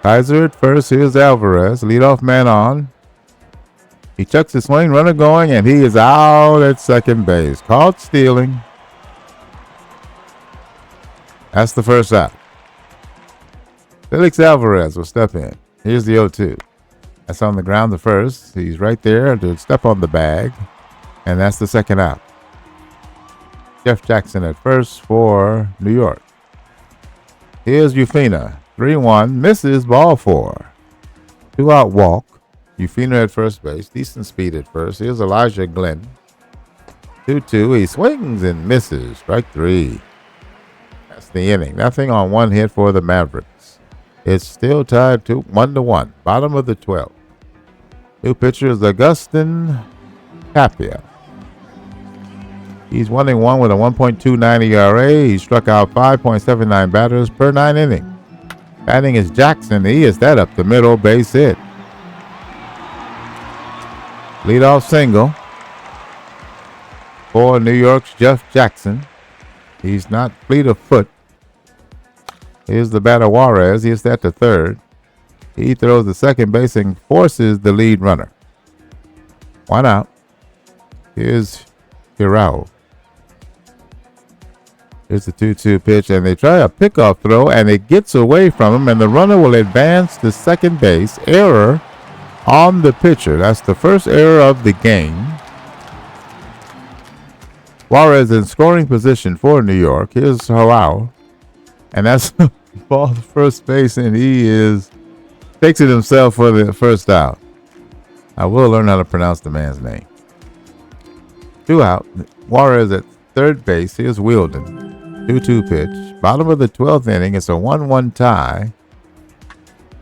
Kaiser at first. Here's Alvarez. Leadoff man on. He chucks the swing. Runner going. And he is out at second base. Caught stealing. That's the first out. Felix Alvarez will step in. Here's the 0-2. That's on the ground to first. He's right there to step on the bag. And that's the second out. Jeff Jackson at first for New York. Here's Ufina. 3-1. Misses ball 4. 2-out walk. Ufina at first base. Decent speed at first. Here's Elijah Glenn. 2-2. He swings and misses. Strike 3. That's the inning. Nothing on 1 hit for the Mavericks. It's still tied to 1-1. Bottom of the 12th. New pitcher is Augustin Tapia. He's 1-1 with a 1.29 ERA. He struck out 5.79 batters per 9 innings. Batting is Jackson. He is that up the middle, base hit. Leadoff single for New York's Jeff Jackson. He's not fleet of foot. Here's the batter Juarez. He hits that to third. He throws the second base and forces the lead runner. 1 out. Here's Hirao. Here's the 2-2 pitch, and they try a pickoff throw, and it gets away from him, and the runner will advance to second base. Error on the pitcher. That's the first error of the game. Juarez in scoring position for New York. Here's Hirao, and that's the ball to first base, and he takes it himself for the first out. I will learn how to pronounce the man's name. 2 out. Juarez at third base. Here's Wilden. 2-2 pitch. Bottom of the 12th inning. It's a 1-1 tie.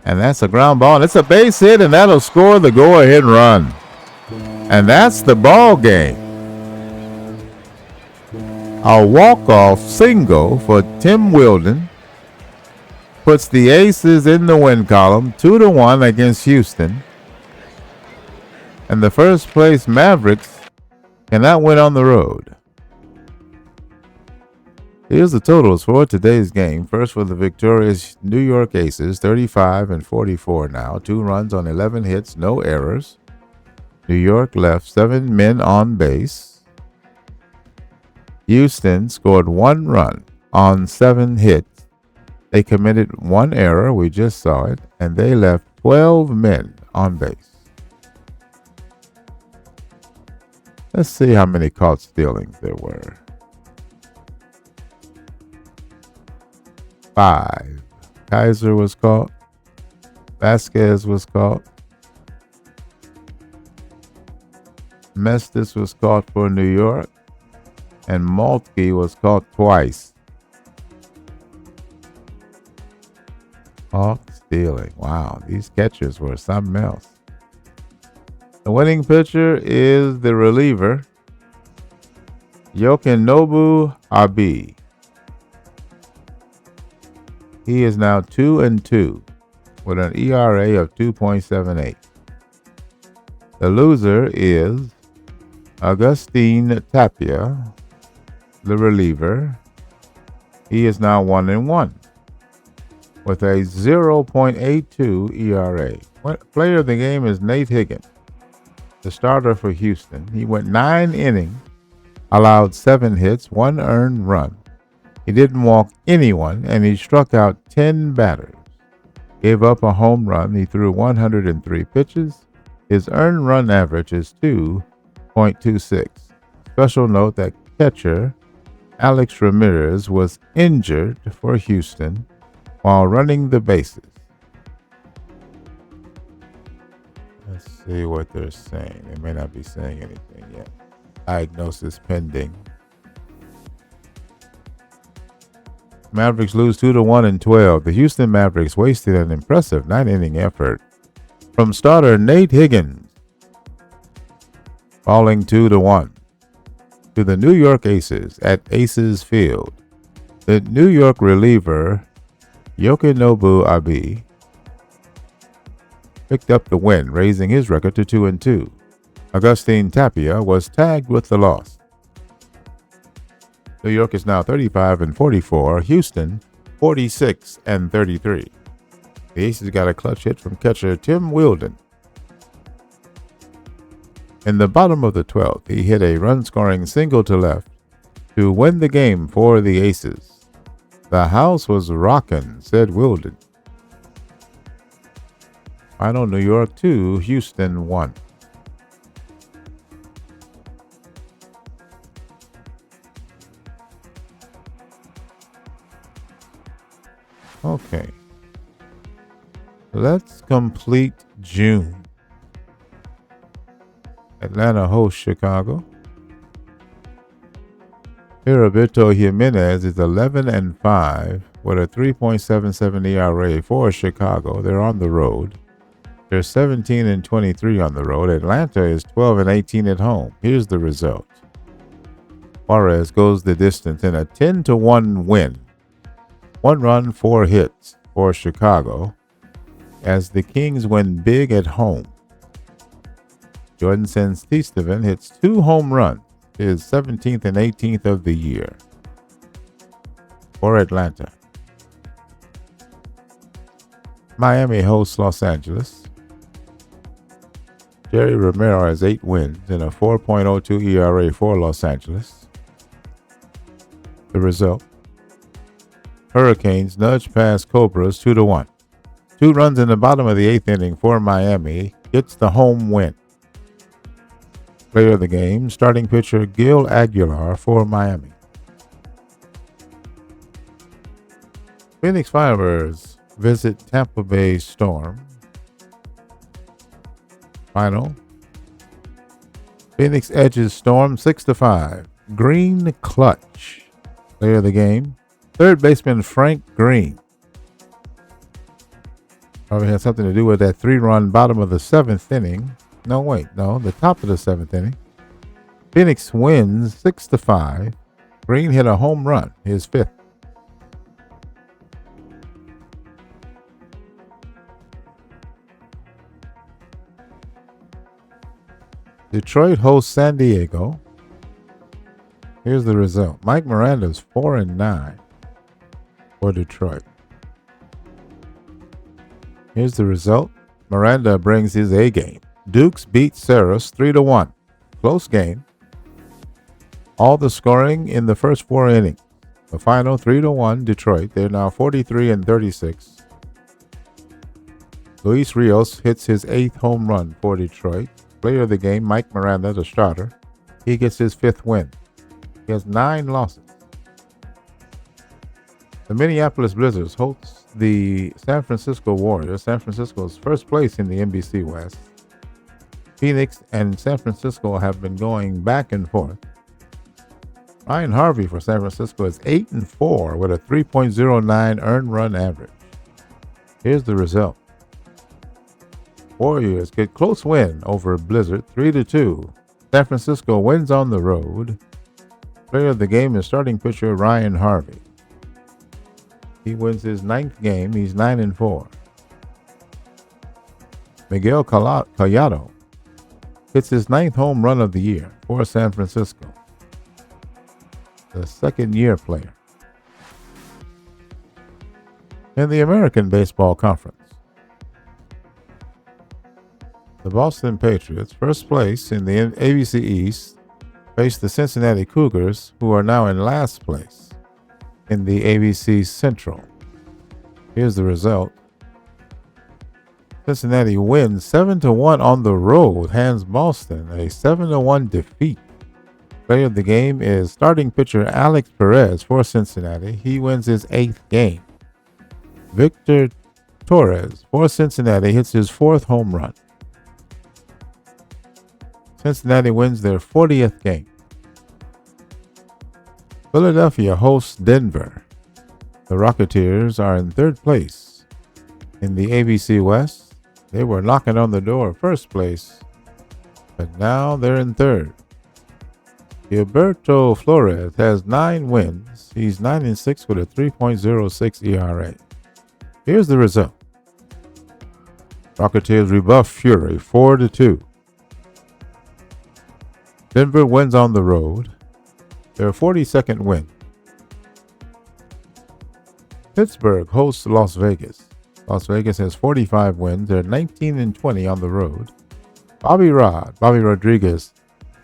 And that's a ground ball. And it's a base hit, and that'll score the go-ahead run. And that's the ball game. A walk-off single for Tim Wilden puts the Aces in the win column, 2-1 against Houston. And the first place Mavericks cannot win on the road. Here's the totals for today's game. First for the victorious New York Aces, 35-44 now. 2 runs on 11 hits, no errors. New York left 7 men on base. Houston scored 1 run on 7 hits. They committed 1 error, we just saw it, and they left 12 men on base. Let's see how many caught stealings there were. 5. Kaiser was caught. Vasquez was caught. Mestis was caught for New York. And Maltke was caught twice. Caught stealing. Wow, these catchers were something else. The winning pitcher is the reliever, Yokinobu Abi. He is now 2-2 with an ERA of 2.78. The loser is Agustin Tapia, the reliever. He is now 1-1 with a 0.82 ERA. Player of the game is Nate Higgins, the starter for Houston. He went 9 innings, allowed 7 hits, 1 earned run. He didn't walk anyone, and he struck out 10 batters. Gave up a home run. He threw 103 pitches. His earned run average is 2.26. Special note that catcher Alex Ramirez was injured for Houston while running the bases. Let's see what they're saying. They may not be saying anything yet. Diagnosis pending. Mavericks lose 2-1 in 12. The Houston Mavericks wasted an impressive 9-inning effort from starter Nate Higgins, falling 2-1 to the New York Aces at Aces Field. The New York reliever Yokinobu Abi picked up the win, raising his record to 2-2. Agustin Tapia was tagged with the loss. New York is now 35-44. Houston 46-33. The Aces got a clutch hit from catcher Tim Wilden. In the bottom of the 12th, he hit a run-scoring single to left to win the game for the Aces. The house was rockin', said Wilden. Final New York 2, Houston 1. Okay. Let's complete June. Atlanta hosts Chicago. Roberto Jimenez is 11-5 with a 3.77 ERA for Chicago. They're on the road. They're 17-23 on the road. Atlanta is 12-18 at home. Here's the result. Juarez goes the distance in a 10-1 win. 1 run, 4 hits for Chicago as the Kings win big at home. Jordan Santisteban hits 2 home runs, his 17th and 18th of the year for Atlanta. Miami hosts Los Angeles. Jerry Romero has 8 wins and a 4.02 ERA for Los Angeles. The result: Hurricanes nudge past Cobras 2-1. 2 runs in the bottom of the 8th inning for Miami gets the home win. Player of the game, starting pitcher Gil Aguilar for Miami. Phoenix Firebirds visit Tampa Bay Storm. Final: Phoenix edges Storm 6-5. Green Clutch, player of the game. Third baseman Frank Green. Probably had something to do with that 3-run bottom of the 7th inning. No, the top of the 7th inning. Phoenix wins 6-5. Green hit a home run, his 5th. Detroit hosts San Diego. Here's the result. Mike Miranda's 4-9 for Detroit. Here's the result. Miranda brings his A game. Dukes beat Saras 3-1. Close game. All the scoring in the first 4 innings. The final 3-1 Detroit. They're now 43-36. Luis Rios hits his 8th home run for Detroit. Player of the game, Mike Miranda, the starter. He gets his 5th win. He has 9 losses. The Minneapolis Blizzards host the San Francisco Warriors. San Francisco's first place in the NBC West. Phoenix and San Francisco have been going back and forth. Ryan Harvey for San Francisco is 8-4 with a 3.09 earned run average. Here's the result. Warriors get close win over Blizzard 3-2. San Francisco wins on the road. Player of the game is starting pitcher Ryan Harvey. He wins his 9th game. He's 9-4. Miguel Collado hits his 9th home run of the year for San Francisco. The second-year player. In the American Baseball Conference, the Boston Patriots, first place in the ABC East, face the Cincinnati Cougars, who are now in last place in the ABC Central. Here's the result. Cincinnati wins 7-1 on the road, hands Boston a 7-1 defeat. Player of the game is starting pitcher Alex Perez for Cincinnati. He wins his 8th game. Victor Torres for Cincinnati hits his 4th home run. Cincinnati wins their 40th game. Philadelphia hosts Denver. The Rocketeers are in 3rd place in the ABC West. They were knocking on the door of first place, but now they're in 3rd. Gilberto Flores has 9 wins. He's 9-6 with a 3.06 ERA. Here's the result. Rocketeers rebuff Fury 4-2. Denver wins on the road. Their 42nd win. Pittsburgh hosts Las Vegas. Las Vegas has 45 wins. They're 19-20 on the road. Bobby Rodriguez,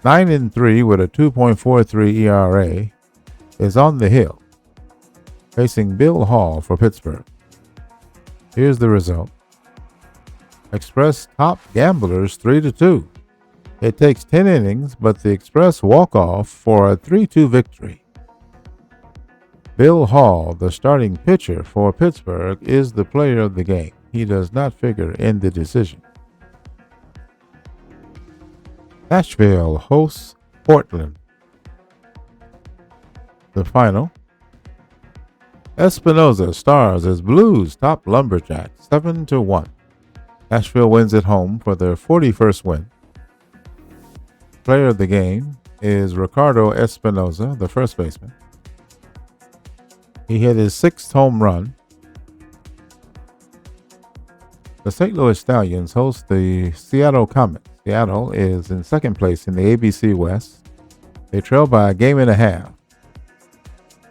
9-3 with a 2.43 ERA, is on the hill, facing Bill Hall for Pittsburgh. Here's the result. Express top Gamblers 3-2. It takes 10 innings, but the Express walk off for a 3-2 victory. Bill Hall, the starting pitcher for Pittsburgh, is the player of the game. He does not figure in the decision. Nashville hosts Portland. The final. Espinosa stars as Blues top Lumberjacks 7-1. Nashville wins at home for their 41st win. Player of the game is Ricardo Espinosa, the first baseman. He hit his 6th home run. The St. Louis Stallions host the Seattle Comets. Seattle is in 2nd place in the ABC West. They trail by a game and a half.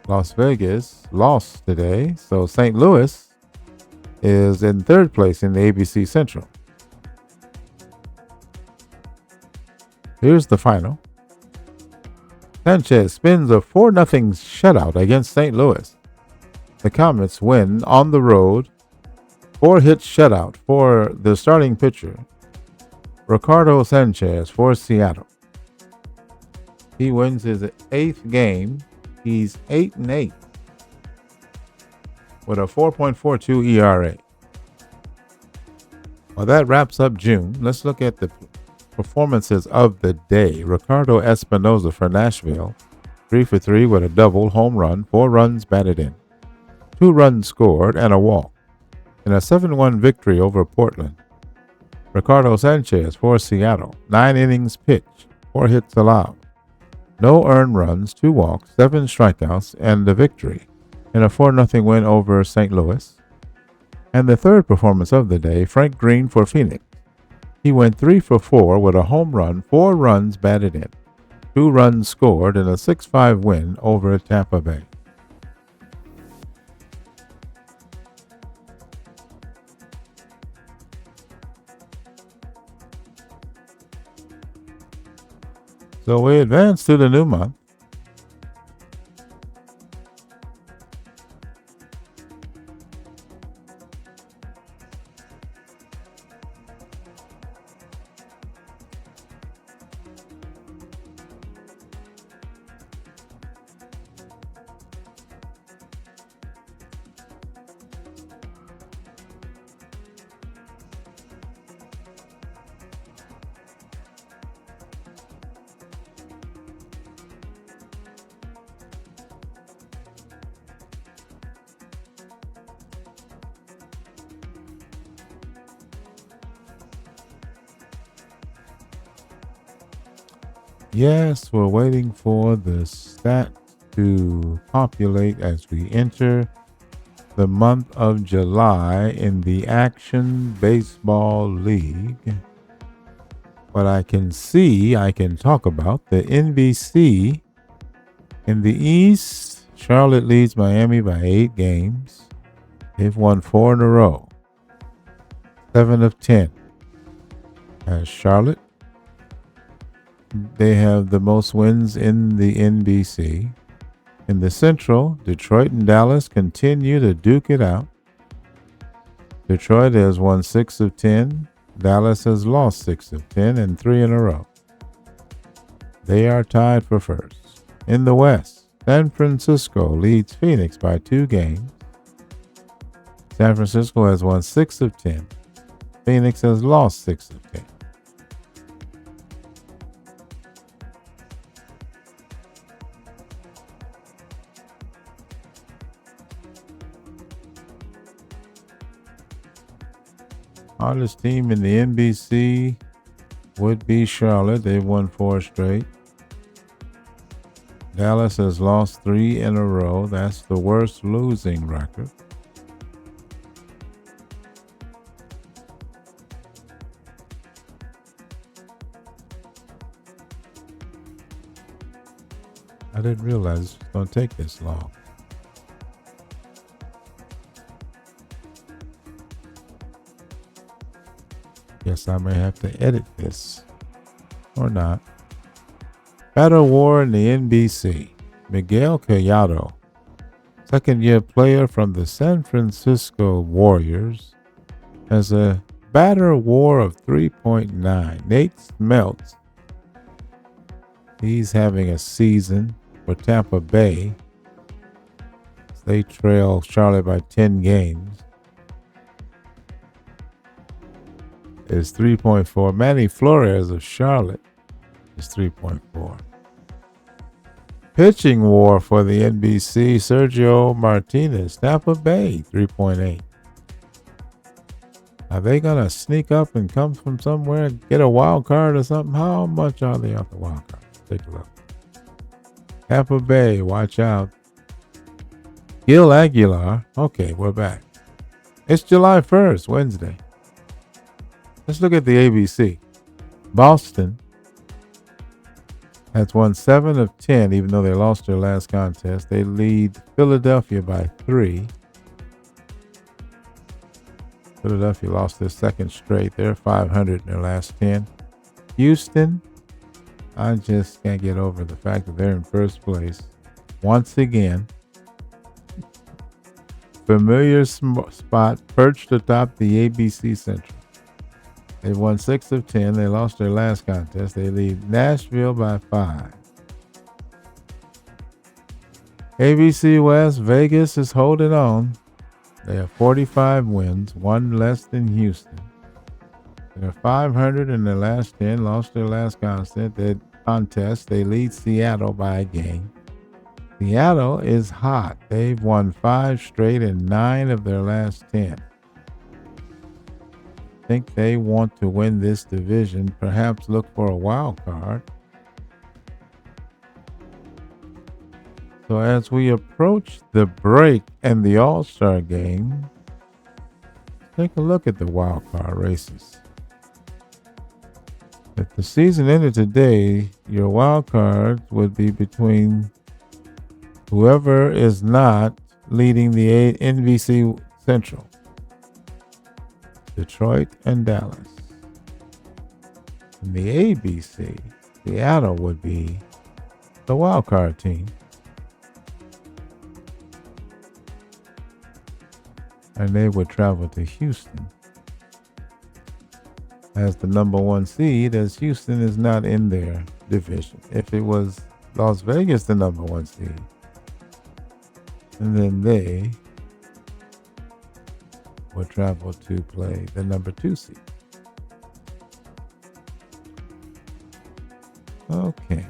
Las Vegas lost today, so St. Louis is in 3rd place in the ABC Central. Here's the final. Sanchez spins a 4-0 shutout against St. Louis. The Comets win on the road. 4-hit shutout for the starting pitcher, Ricardo Sanchez for Seattle. He wins his 8th game. He's 8-8 with a 4.42 ERA. Well, that wraps up June. Let's look at the performances of the day. Ricardo Espinosa for Nashville 3 for 3 with a double home run, 4 runs batted in, 2 runs scored, and a walk in a 7-1 victory over Portland. Ricardo Sanchez for Seattle, 9 innings pitched, 4 hits allowed, no earned runs, 2 walks, 7 strikeouts, and the victory in a 4-0 win over St. Louis. And the third performance of the day, Frank Green for Phoenix. He went 3 for 4 with a home run, 4 runs batted in, 2 runs scored in a 6-5 win over Tampa Bay. So we advance to the new month. Yes, we're waiting for the stat to populate as we enter the month of July in the Action Baseball League. What I can see, I can talk about the NBC. In the East, Charlotte leads Miami by 8 games. They've won 4 in a row. 7 of 10 as Charlotte. They have the most wins in the NBC. In the Central, Detroit and Dallas continue to duke it out. Detroit has won 6 of 10. Dallas has lost 6 of 10 and 3 in a row. They are tied for first. In the West, San Francisco leads Phoenix by 2 games. San Francisco has won 6 of 10. Phoenix has lost 6 of 10. Hardest team in the NBC would be Charlotte. They've won 4 straight. Dallas has lost 3 in a row. That's the worst losing record. I didn't realize it was going to take this long. Guess I may have to edit this. Or not. Battle War in the NBC. Miguel Collado, second-year player from the San Francisco Warriors, has a batter WAR of 3.9. Nate Smeltz, he's having a season for Tampa Bay. They trail Charlotte by 10 games. Is 3.4. Manny Flores of Charlotte is 3.4. Pitching WAR for the NBC, Sergio Martinez, Tampa Bay, 3.8. Are they going to sneak up and come from somewhere, get a wild card or something? How much are they off the wild card? Take a look. Tampa Bay, watch out. Gil Aguilar. Okay, we're back. It's July 1st, Wednesday. Let's look at the ABC. Boston has won 7 of 10, even though they lost their last contest. They lead Philadelphia by 3. Philadelphia lost their second straight. They're 500 in their last 10. Houston, I just can't get over the fact that they're in first place. Once again, familiar spot perched atop the ABC Central. They won 6 of 10. They lost their last contest. They lead Nashville by 5. ABC West, Vegas is holding on. They have 45 wins, 1 less than Houston. They're 500 in their last 10, lost their last contest. They lead Seattle by a game. Seattle is hot. They've won 5 straight and 9 of their last 10. Think they want to win this division, perhaps look for a wild card. So as we approach the break and the All-Star game, take a look at the wild card races. If the season ended today, your wild card would be between whoever is not leading the NBC Central, Detroit and Dallas. In the ABC, Seattle would be the wild card team. And they would travel to Houston as the number 1 seed, as Houston is not in their division. If it was Las Vegas, the number 1 seed, and then they would travel to play the number 2 seed. Okay.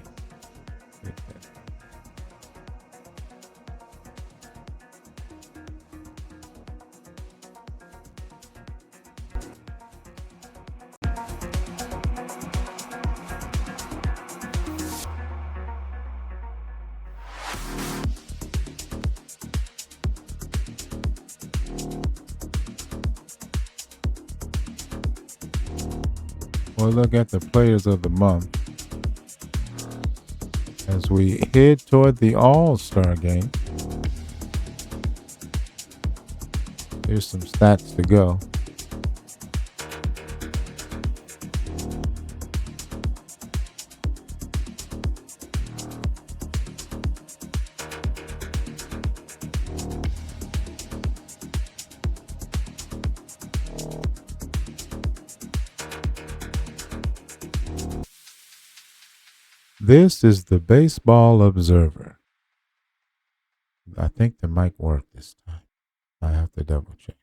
We'll look at the players of the month as we head toward the All-Star game. Here's some stats to go. This is the Baseball Observer. I think the mic worked this time. I have to double check.